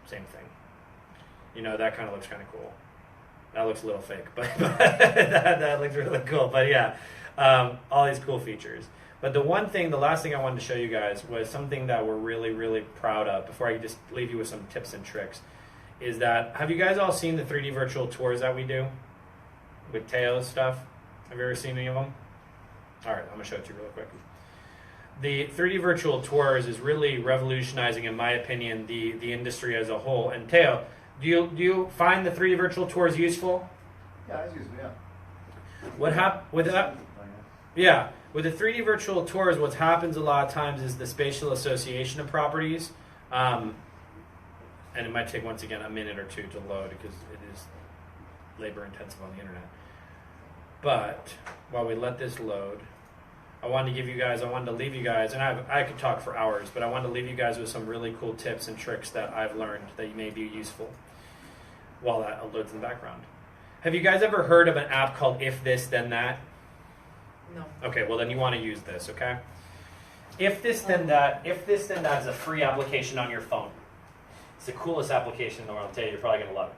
Same thing. That kind of looks kind of cool. That looks a little fake, but that looks really cool. But yeah, all these cool features. But the last thing I wanted to show you guys was something that we're really, really proud of, before I just leave you with some tips and tricks, is that, have you guys all seen the 3D virtual tours that we do with Teo's stuff? Have you ever seen any of them? All right, I'm going to show it to you real quick. The 3D virtual tours is really revolutionizing, in my opinion, the industry as a whole. And Teo, do you find the 3D virtual tours useful? Yeah, it's useful, yeah. What happened with that? Yeah, with the 3D virtual tours, what happens a lot of times is the spatial association of properties, and it might take, once again, a minute or two to load because it is labor intensive on the internet. But while we let this load, I wanted to leave you guys, and I could talk for hours, but I wanted to leave you guys with some really cool tips and tricks that I've learned that may be useful while that loads in the background. Have you guys ever heard of an app called If This Then That? No. Okay, well then you want to use this, okay? If This Then That is a free application on your phone. It's the coolest application in the world. I'll tell you, you're probably going to love it.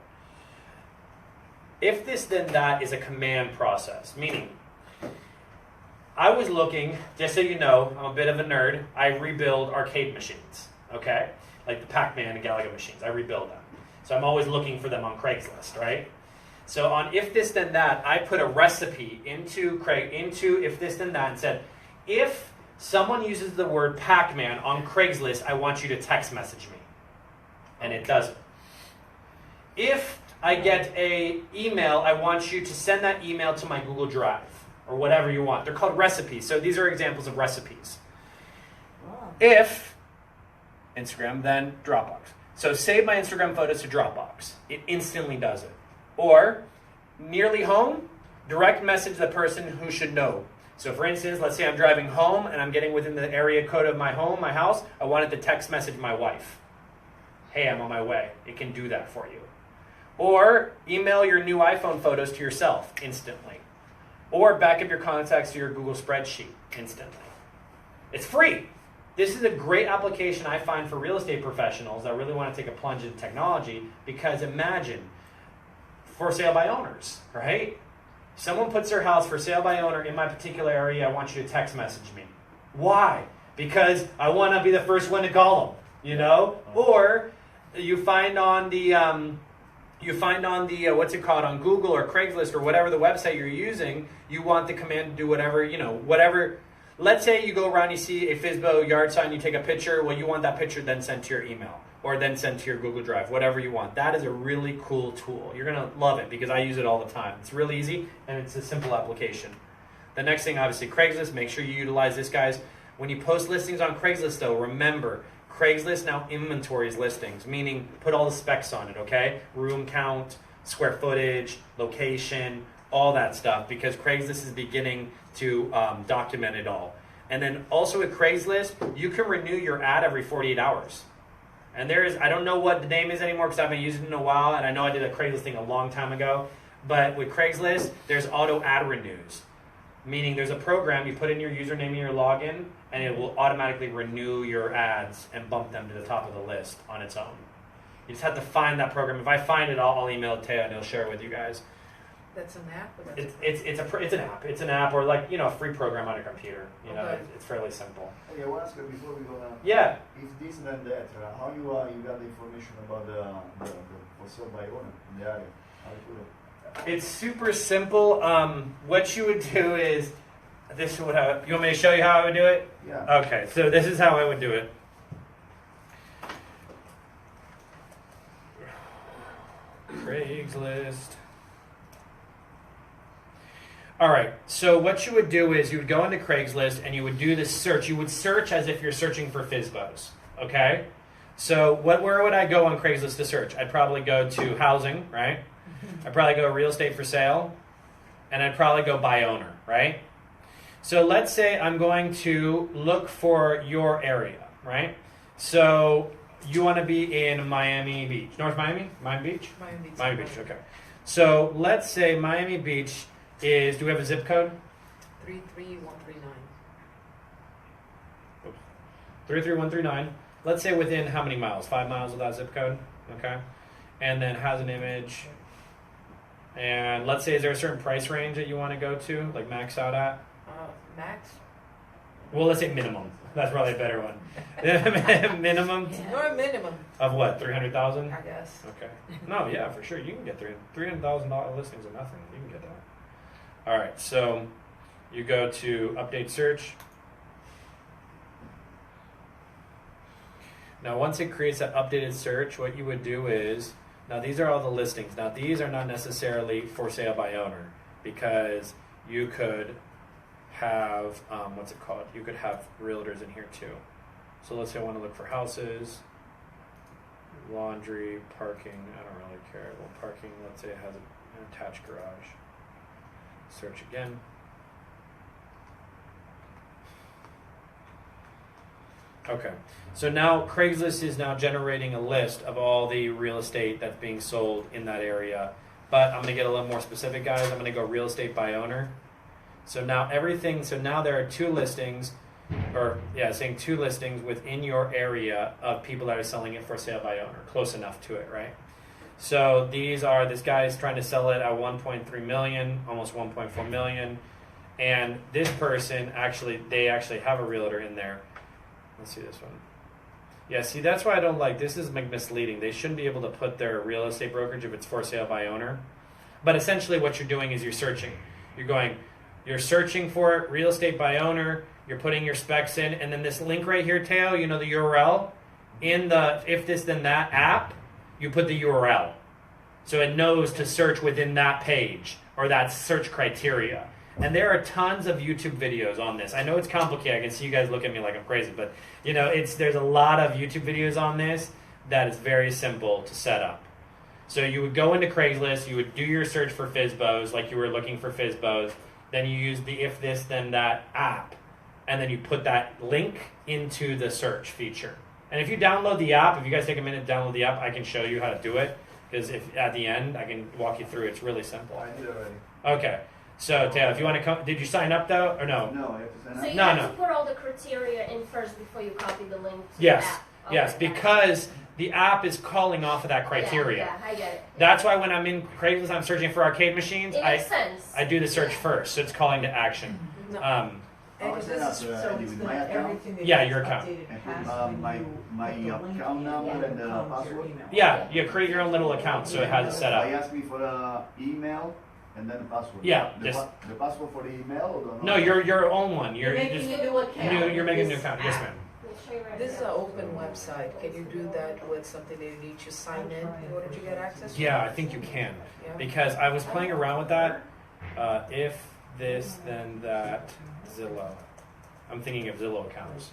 If This Then That is a command process, meaning I was looking, just so you know, I'm a bit of a nerd. I rebuild arcade machines, okay? Like the Pac-Man and Galaga machines. I rebuild them. So I'm always looking for them on Craigslist, right? So on If This Then That, I put a recipe into If This Then That and said, if someone uses the word Pac-Man on Craigslist, I want you to text message me. And it does it. If I get an email, I want you to send that email to my Google Drive or whatever you want. They're called recipes. So these are examples of recipes. Wow. If Instagram, then Dropbox. So save my Instagram photos to Dropbox. It instantly does it. Or nearly home, direct message the person who should know. So for instance, let's say I'm driving home and I'm getting within the area code of my home, my house. I wanted to text message my wife. Hey, I'm on my way. It can do that for you. Or email your new iPhone photos to yourself instantly. Or back up your contacts to your Google spreadsheet instantly. It's free. This is a great application I find for real estate professionals that really want to take a plunge into technology, because imagine, for sale by owners, right? Someone puts their house for sale by owner in my particular area. I want you to text message me. Why? Because I want to be the first one to call them, you know? Or you find on the what's it called, on Google or Craigslist or whatever the website you're using, you want the command to do whatever, you know, whatever. Let's say you go around, you see a FSBO yard sign, you take a picture. Well, you want that picture then sent to your email or then sent to your Google Drive, whatever you want. That is a really cool tool. You're going to love it because I use it all the time. It's really easy and it's a simple application. The next thing, obviously, Craigslist. Make sure you utilize this, guys. When you post listings on Craigslist, though, remember, Craigslist now inventories listings, meaning put all the specs on it, okay? Room count, square footage, location, all that stuff, because Craigslist is beginning to document it all. And then also with Craigslist, you can renew your ad every 48 hours. And there is, I don't know what the name is anymore because I haven't used it in a while, and I know I did a Craigslist thing a long time ago, but with Craigslist, there's auto ad renews, meaning there's a program, you put in your username and your login, and it will automatically renew your ads and bump them to the top of the list on its own. You just have to find that program. If I find it, I'll email it to you and he'll share it with you guys. That's an app? Or that's It's an app. It's an app, or like, you know, a free program on your computer. You know, Okay. it's fairly simple. Okay, I want to ask you before we go down. Yeah. If this then that, how you got the information about the for sale by owner in the area? How you put it? It's super simple. What you would do is, this is what you want me to show you how I would do it? Yeah. Okay, so this is how I would do it. Craigslist. All right, so what you would do is you would go into Craigslist and you would do this search. You would search as if you're searching for FSBOs, okay? So where would I go on Craigslist to search? I'd probably go to housing, right? I'd probably go real estate for sale, and I'd probably go by owner, right? So let's say I'm going to look for your area, right? So you want to be in Miami Beach. North Miami? Miami Beach? Miami Beach. Miami Beach, okay. So let's say Miami Beach is, do we have a zip code? 33139. 33139. Let's say within how many miles? 5 miles of that zip code, okay? And then has an image. And let's say, is there a certain price range that you want to go to, like max out at? Max? Well, let's say minimum. That's probably a better one. Minimum Or a minimum, of what? 300,000. I guess. Okay. No, yeah, for sure. You can get $300,000 listings of nothing. You can get that. All right. So you go to update search. Now, once it creates that updated search, what you would do is, now these are all the listings. Now, these are not necessarily for sale by owner, because you could have, what's it called? You could have realtors in here too. So let's say I want to look for houses, laundry, parking. I don't really care. Well, parking, let's say it has an attached garage. Search again. Okay, so now Craigslist is now generating a list of all the real estate that's being sold in that area. But I'm going to get a little more specific, guys. I'm going to go real estate by owner. So now now there are two listings, saying two listings within your area of people that are selling it for sale by owner. Close enough to it, right? So this guy is trying to sell it at 1.3 million, almost 1.4 million. And this person they actually have a realtor in there. Let's see this one. Yeah, see, that's why I don't like, this is misleading. They shouldn't be able to put their real estate brokerage if it's for sale by owner. But essentially what you're doing is you're searching. You're searching for it, real estate by owner, you're putting your specs in, and then this link right here, Teo, the URL, in the If This Then That app, you put the URL. So it knows to search within that page, or that search criteria. And there are tons of YouTube videos on this. I know it's complicated. I can see you guys look at me like I'm crazy, but there's a lot of YouTube videos on this that is very simple to set up. So you would go into Craigslist, you would do your search for FSBOs, like you were looking for FSBOs. Then you use the If This Then That app, and then you put that link into the search feature. And if you download the app, if you guys take a minute to download the app, I can show you how to do it. Because if at the end, I can walk you through. It's really simple. I did already. Okay. So, Taylor, if you want to come, did you sign up though, or no? No, I have to sign So up. you No, have no. to put all the criteria in first before you copy the link to Yes. the app. Yes, Okay, because the app is calling off of that criteria. Yeah, I get it. That's why when I'm in Craigslist, I'm searching for arcade machines. It makes sense. I do the search first, so it's calling to action. No. How And is this that is, up, so Andy, it's with gonna, my account? everything that Yeah, gets your account. updated And past put, when my you put the link account in, number then and the comes your password? email. Yeah, you create your own little account, so it has it set I up. asked me for the email and then the password. Yeah, The, just- the password for the email or the No, your own one. You're You're making just a new account. you're making a new This account. Yes, app. ma'am. We'll show you right This is now. an open website. Can you do that with something that you need to sign in order to get access to? Yeah, I think you can. Yeah. Because I was playing around with that. If this, then that, Zillow. I'm thinking of Zillow accounts.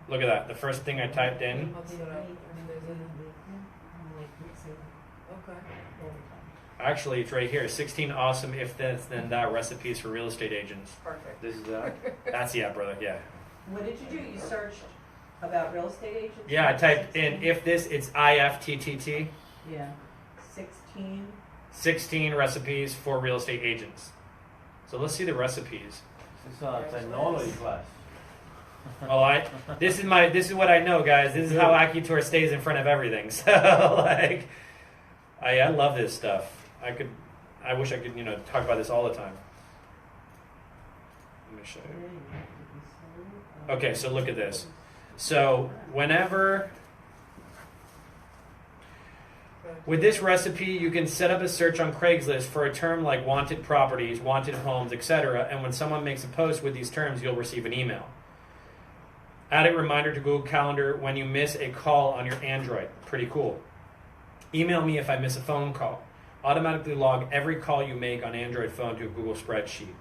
Look at that. The first thing I typed in. What's the- Okay. Actually, it's right here. 16 awesome if this, then that recipes for real estate agents. Perfect. This is that's yeah, brother. Yeah. What did you do? You searched about real estate agents? Yeah, I typed in if this. It's IFTTT. Yeah. 16. 16 recipes for real estate agents. So let's see the recipes. It's a technology class. Oh, this is what I know, guys. This is how AccuTour stays in front of everything. So like, I love this stuff. I wish I could talk about this all the time. Let me show you. Okay, so look at this. So whenever with this recipe, you can set up a search on Craigslist for a term like wanted properties, wanted homes, etc. And when someone makes a post with these terms, you'll receive an email. Add a reminder to Google Calendar when you miss a call on your Android. Pretty cool. Email me if I miss a phone call. Automatically log every call you make on Android phone to a Google spreadsheet.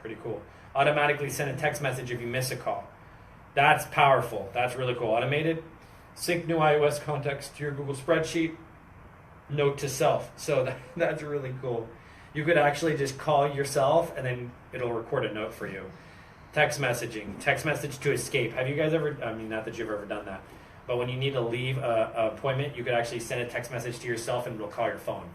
Pretty cool. Automatically send a text message if you miss a call. That's powerful. That's really cool. Automated. Sync new iOS contacts to your Google spreadsheet. Note to self. So that's really cool. You could actually just call yourself and then it'll record a note for you. Text messaging. Text message to escape. Have you guys ever, I mean, not that you've ever done that, but when you need to leave an appointment, you could actually send a text message to yourself and it'll call your phone.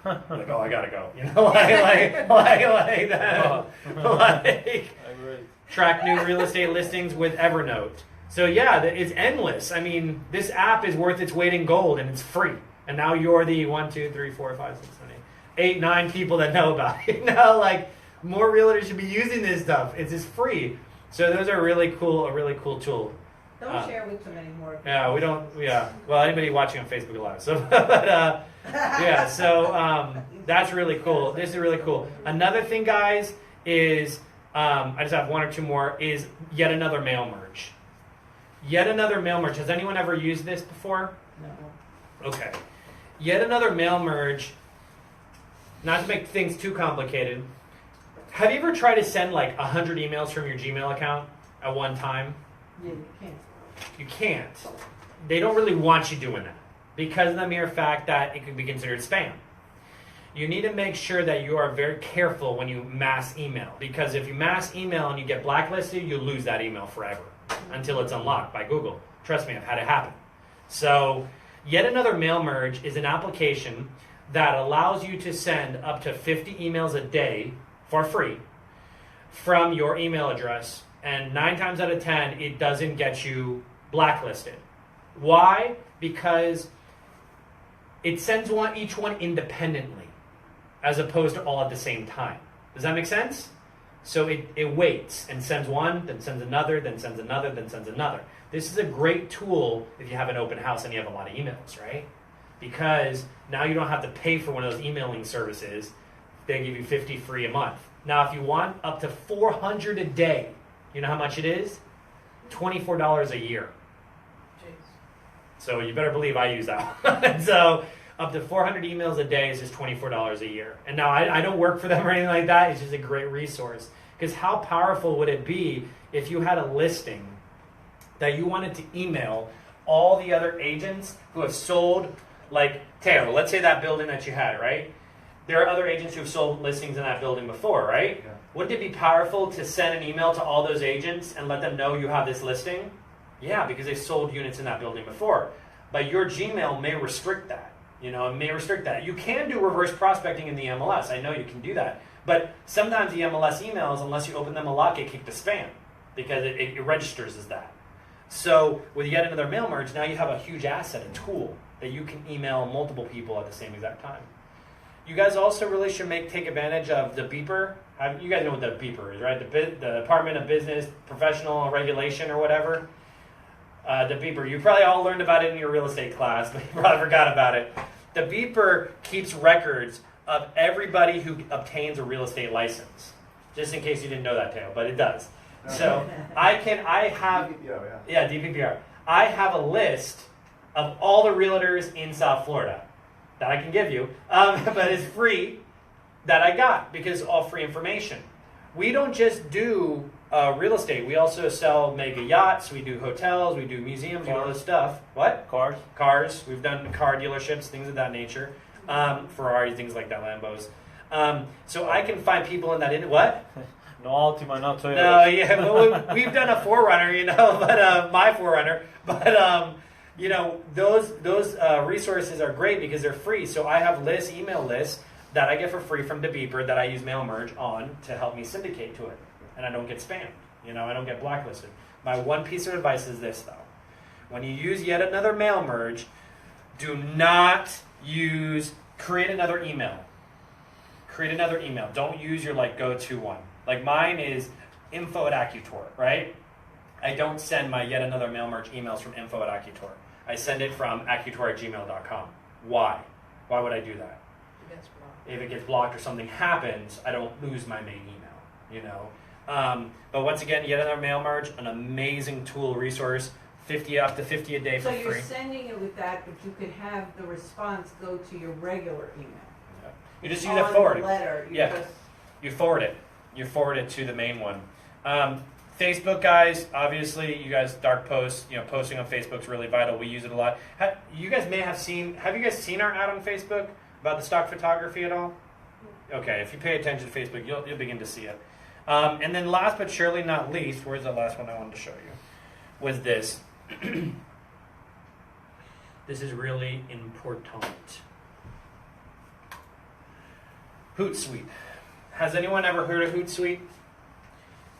Like, oh, I gotta go. You know, like that. Like, track new real estate listings with Evernote. So yeah, it's endless. I mean, this app is worth its weight in gold and it's free. And now you're the 1, 2, 3, 4, 5, 6, 7, 8, 9 people that know about it. You know, like more realtors should be using this stuff. It's just free. So those are really cool. A really cool tool. Don't share with too many more. Yeah, we don't. Yeah. Well, anybody watching on Facebook Live. So, but yeah. So that's really cool. This is really cool. Another thing, guys, is I just have one or two more. Is yet another mail merge. Yet another mail merge. Has anyone ever used this before? No. Okay. Yet another mail merge. Not to make things too complicated. Have you ever tried to send like 100 emails from your Gmail account at one time? Yeah, you can't. You can't. They don't really want you doing that because of the mere fact that it could be considered spam. You need to make sure that you are very careful when you mass email, because if you mass email and you get blacklisted, you lose that email forever until it's unlocked by Google. Trust me, I've had it happen. So, yet another mail merge is an application that allows you to send up to 50 emails a day for free from your email address. And 9 times out of 10, it doesn't get you blacklisted. Why? Because it sends each one independently, as opposed to all at the same time. Does that make sense? So it waits and sends one, then sends another, then sends another, then sends another. This is a great tool if you have an open house and you have a lot of emails, right? Because now you don't have to pay for one of those emailing services. They give you 50 free a month. Now, if you want up to 400 a day, you know how much it is? $24 a year. Jeez. So you better believe I use that one. So up to 400 emails a day is just $24 a year. And now I don't work for them or anything like that. It's just a great resource. Because how powerful would it be if you had a listing that you wanted to email all the other agents who have sold, like, Teo, let's say that building that you had, right? There are other agents who have sold listings in that building before, right? Yeah. Wouldn't it be powerful to send an email to all those agents and let them know you have this listing? Yeah, because they've sold units in that building before. But your Gmail may restrict that. You know, it may restrict that. You can do reverse prospecting in the MLS. I know you can do that. But sometimes the MLS emails, unless you open them a lot, get kicked to spam because it registers as that. So with yet another mail merge, now you have a huge asset, a tool that you can email multiple people at the same exact time. You guys also really should take advantage of the beeper. You guys know what the beeper is, right? The Department of Business, Professional Regulation or whatever. The beeper. You probably all learned about it in your real estate class, but you probably forgot about it. The beeper keeps records of everybody who obtains a real estate license. Just in case you didn't know that, Teo, but it does. So DPPR. I have a list of all the realtors in South Florida that I can give you, but it's free, that I got because all free information. We don't just do real estate. We also sell mega yachts. We do hotels. We do museums. We do all this stuff. What? Cars. We've done car dealerships, things of that nature. Ferrari, things like that, Lambos. So I can find people in that. What? No Altima, no Toyota. No, yeah. Well, we've done a 4Runner, but my 4Runner. But those resources are great because they're free. So I have email lists that I get for free from the beeper that I use mail merge on to help me syndicate to it. And I don't get spammed. I don't get blacklisted. My one piece of advice is this, though. When you use yet another mail merge, do not create another email. Create another email. Don't use your go-to one. Like mine is info@AccuTour, right? I don't send my yet another mail merge emails from info@AccuTour. I send it from AccuTour@gmail.com. Why? Why would I do that? If it gets blocked or something happens, I don't lose my main email, But once again, yet another mail merge, an amazing tool resource, up to 50 a day for free. So you're sending it with that, but you could have the response go to your regular email. Yeah. You just use a forward. Letter. You forward it. You forward it to the main one. Facebook, guys, obviously, you guys dark posts. Posting on Facebook is really vital. We use it a lot. Have you guys seen our ad on Facebook about the stock photography at all? Okay, if you pay attention to Facebook, you'll begin to see it. And then last but surely not least, where's the last one I wanted to show you? Was this. This is really important. Hootsuite. Has anyone ever heard of Hootsuite?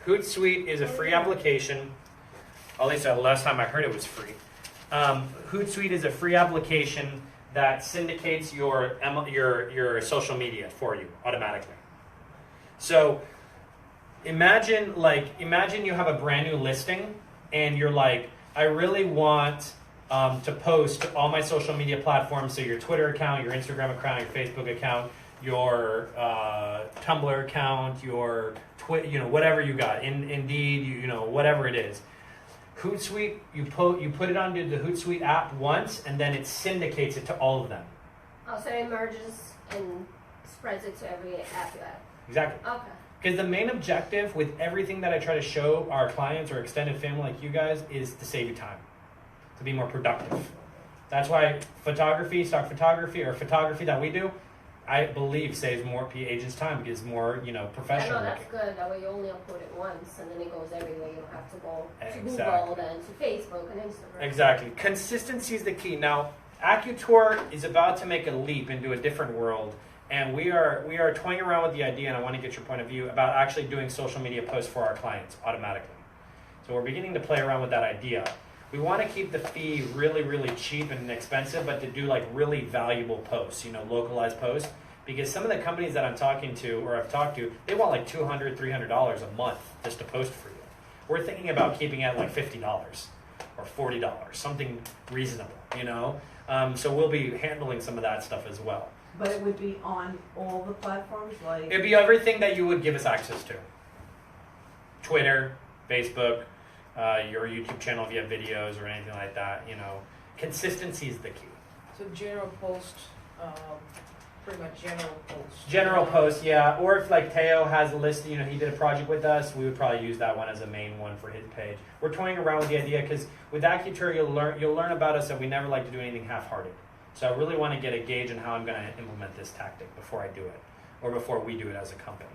Hootsuite is a free application. At least the last time I heard it was free. Hootsuite is a free application that syndicates your social media for you automatically. So imagine you have a brand new listing and you're like, I really want to post to all my social media platforms, so your Twitter account, your Instagram account, your Facebook account, your Tumblr account, your whatever you got, Indeed, whatever it is. Hootsuite, you put it onto the Hootsuite app once, and then it syndicates it to all of them. Oh, so it merges and spreads it to every app you have. Exactly. Okay. Because the main objective with everything that I try to show our clients or extended family like you guys is to save you time, to be more productive. That's why photography, stock photography, or photography that we do, I believe saves more agents' time because more, professional. Yeah, no, that's good. That way you only upload it once and then it goes everywhere. You don't have to go to Exactly. Google, then to Facebook and Instagram. Exactly. Consistency is the key. Now, AccuTour is about to make a leap into a different world, and we are toying around with the idea, and I want to get your point of view about actually doing social media posts for our clients automatically. So we're beginning to play around with that idea. We want to keep the fee really, really cheap and inexpensive, but to do really valuable posts, localized posts. Because some of the companies that I'm talking to or I've talked to, they want $200, $300 a month just to post for you. We're thinking about keeping it at $50 or $40, something reasonable, So we'll be handling some of that stuff as well. But it would be on all the platforms, It'd be everything that you would give us access to. Twitter, Facebook, your YouTube channel if you have videos or anything like that, Consistency is the key. So general post, pretty much general posts. General post, yeah. Or if like Teo has a list, he did a project with us, we would probably use that one as a main one for his page. We're toying around with the idea because with AccuTour you'll learn about us that we never like to do anything half-hearted. So I really want to get a gauge on how I'm going to implement this tactic before I do it, or before we do it as a company.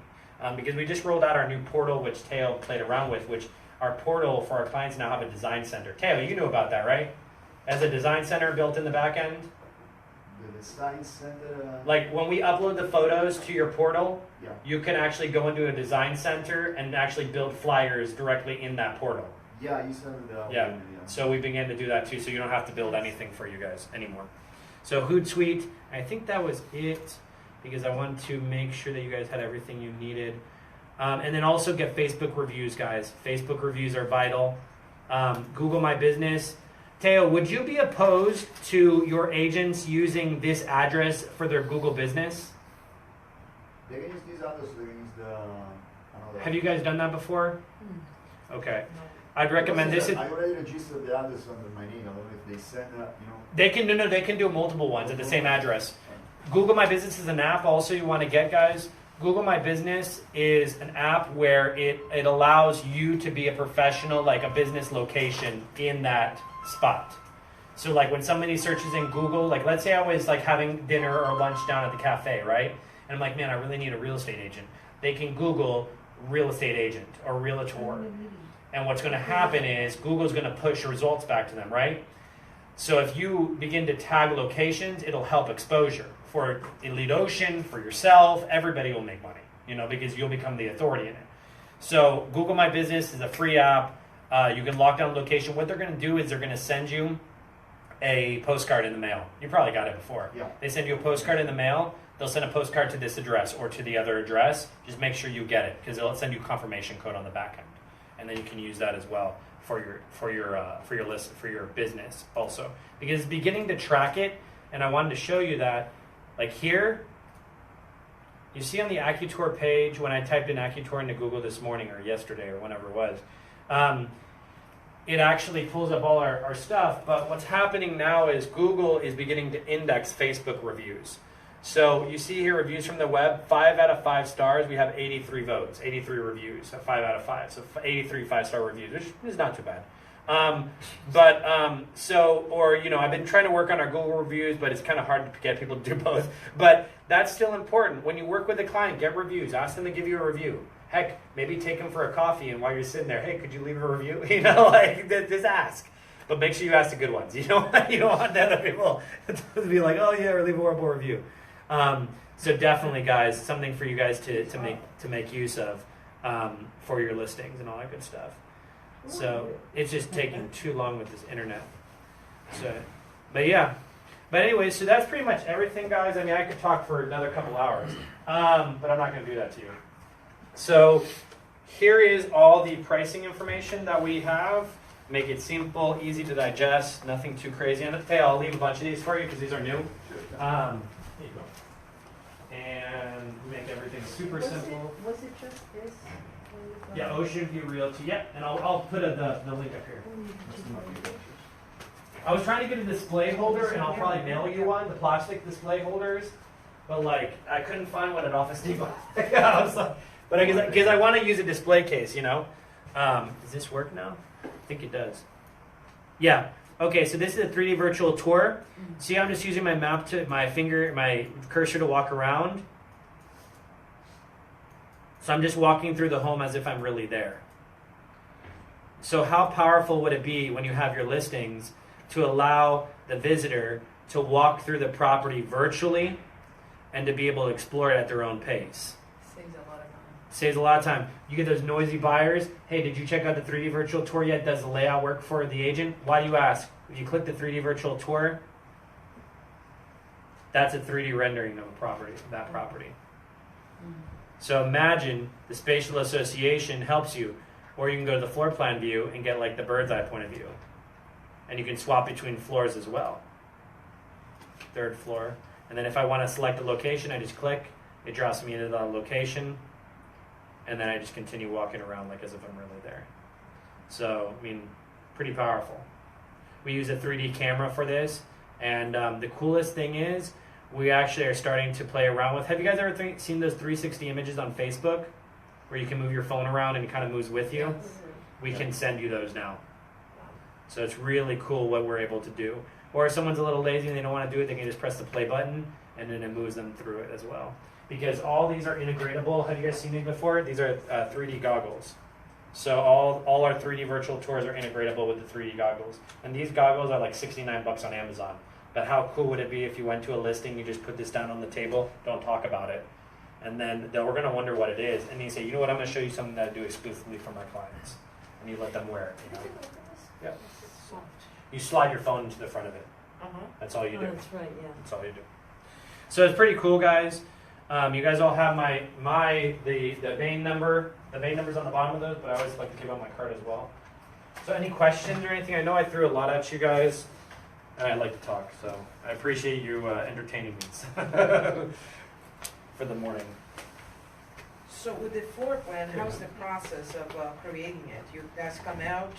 Because we just rolled out our new portal, which Teo played around with, which our portal for our clients now have a design center. Teo, you know about that, right? As a design center built in the back end. The design center. Like when we upload the photos to your portal, Yeah. you can actually go into a design center and actually build flyers directly in that portal. Yeah, you started the. Yeah. So we began to do that too, so you don't have to build anything for you guys anymore. So Hootsuite, I think that was it, because I wanted to make sure that you guys had everything you needed. And then also get Facebook reviews, guys. Facebook reviews are vital. Google My Business. Teo, would you be opposed to your agents using this address for their Google business? They can use these others. They can use the. Another. Have you guys done that before? Okay. I'd recommend this. I already registered the address under my name. I don't know if they send They can they can do multiple ones at the same address. Google My Business is an app also you want to get, guys. Google My Business is an app where it allows you to be a professional, like a business location in that spot. So like when somebody searches in Google, like let's say I was like having dinner or lunch down at the cafe, right? And I'm like, man, I really need a real estate agent. They can Google real estate agent or realtor. And what's going to happen is Google's going to push results back to them, right? So if you begin to tag locations, it'll help exposure. For Elite Ocean, for yourself, everybody will make money, because you'll become the authority in it. So Google My Business is a free app. You can lock down location. What they're going to do is they're going to send you a postcard in the mail. You probably got it before. Yeah. They send you a postcard in the mail. They'll send a postcard to this address or to the other address. Just make sure you get it, because they'll send you confirmation code on the back end, and then you can use that as well for your list, for your business also, because it's beginning to track it. And I wanted to show you that, like here, you see on the AccuTour page when I typed in AccuTour into Google this morning or yesterday or whenever it was. It actually pulls up all our stuff, but what's happening now is Google is beginning to index Facebook reviews. So you see here reviews from the web, 5 out of 5 stars. We have 83 votes, 83 reviews, so 5 out of 5. So 83 5-star reviews, which is not too bad. I've been trying to work on our Google reviews, but it's kind of hard to get people to do both. But that's still important. When you work with a client, get reviews. Ask them to give you a review. Heck, maybe take them for a coffee, and while you're sitting there, hey, could you leave a review? Just ask. But make sure you ask the good ones. You don't want the other people to be like, oh yeah, or leave a horrible review. So definitely, guys, something for you guys to make use of for your listings and all that good stuff. So it's just taking too long with this internet. But anyway, so that's pretty much everything, guys. I mean, I could talk for another couple hours, but I'm not going to do that to you. So here is all the pricing information that we have. Make it simple, easy to digest, nothing too crazy. And I'll leave a bunch of these for you because these are new. Here you go. And make everything super simple. Was it just this? Yeah, Ocean View Realty. Yeah, and I'll put the link up here. I was trying to get a display holder, and I'll probably mail you one, the plastic display holders, but I couldn't find one at Office Depot. I was like, because I want to use a display case, Does this work now? I think it does. Yeah. Okay, so this is a 3D virtual tour. See, I'm just using my my cursor to walk around. So I'm just walking through the home as if I'm really there. So how powerful would it be when you have your listings to allow the visitor to walk through the property virtually and to be able to explore it at their own pace? Saves a lot of time. You get those noisy buyers. Hey, did you check out the 3D virtual tour yet? Does the layout work for the agent? Why do you ask? If you click the 3D virtual tour, that's a 3D rendering of that property. So imagine the spatial association helps you, or you can go to the floor plan view and get the bird's eye point of view. And you can swap between floors as well. Third floor. And then if I want to select a location, I just click. It drops me into the location. And then I just continue walking around as if I'm really there. So, pretty powerful. We use a 3D camera for this. And the coolest thing is, we actually are starting to play around with. Have you guys ever seen those 360 images on Facebook where you can move your phone around and it kind of moves with you? We can send you those now. So it's really cool what we're able to do. Or if someone's a little lazy and they don't want to do it, they can just press the play button and then it moves them through it as well. Because all these are integratable. Have you guys seen these before? These are 3D goggles. So all our 3D virtual tours are integratable with the 3D goggles. And these goggles are like $69 on Amazon. But how cool would it be if you went to a listing, you just put this down on the table, don't talk about it. And then we're going to wonder what it is. And you say, you know what, I'm going to show you something that I do exclusively for my clients. And you let them wear it. You know? Yep. You slide your phone into the front of it. That's all you do. That's right, yeah. That's all you do. So it's pretty cool, guys. You guys all have the vein number. The vein number's on the bottom of those, but I always like to give out my card as well. So any questions or anything? I know I threw a lot at you guys, and I like to talk, so I appreciate you entertaining me for the morning. So with the floor plan, how's the process of creating it? You guys come out?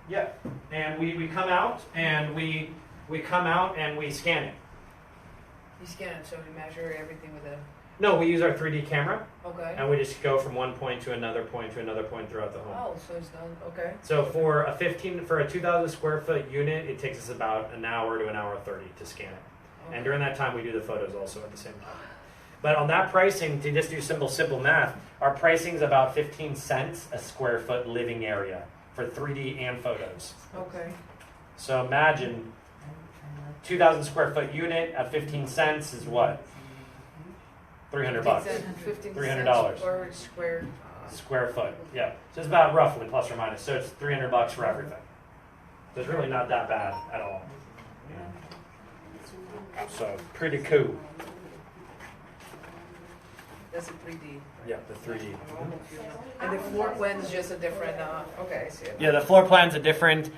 Yeah, and we come out and we come out and we scan it. You scan it, so you measure everything with a... No, we use our 3D camera, Okay. and we just go from one point to another point to another point throughout the home. Oh, so it's done, okay. So for a 2,000 square foot unit, it takes us about an hour to an hour 30 to scan it. Okay. And during that time, we do the photos also at the same time. But on that pricing, to just do simple math, our pricing is about 15 cents a square foot living area for 3D and photos. Okay. So imagine 2,000 square foot unit at 15 cents is what? $300. $300 per square foot. Yeah. So it's about roughly plus or minus. So it's $300 for everything. So it's really not that bad at all. Yeah. So pretty cool. That's a 3D. Yeah, the 3D. And the floor plan is just a different, okay, I see it. Yeah, the floor plan's a different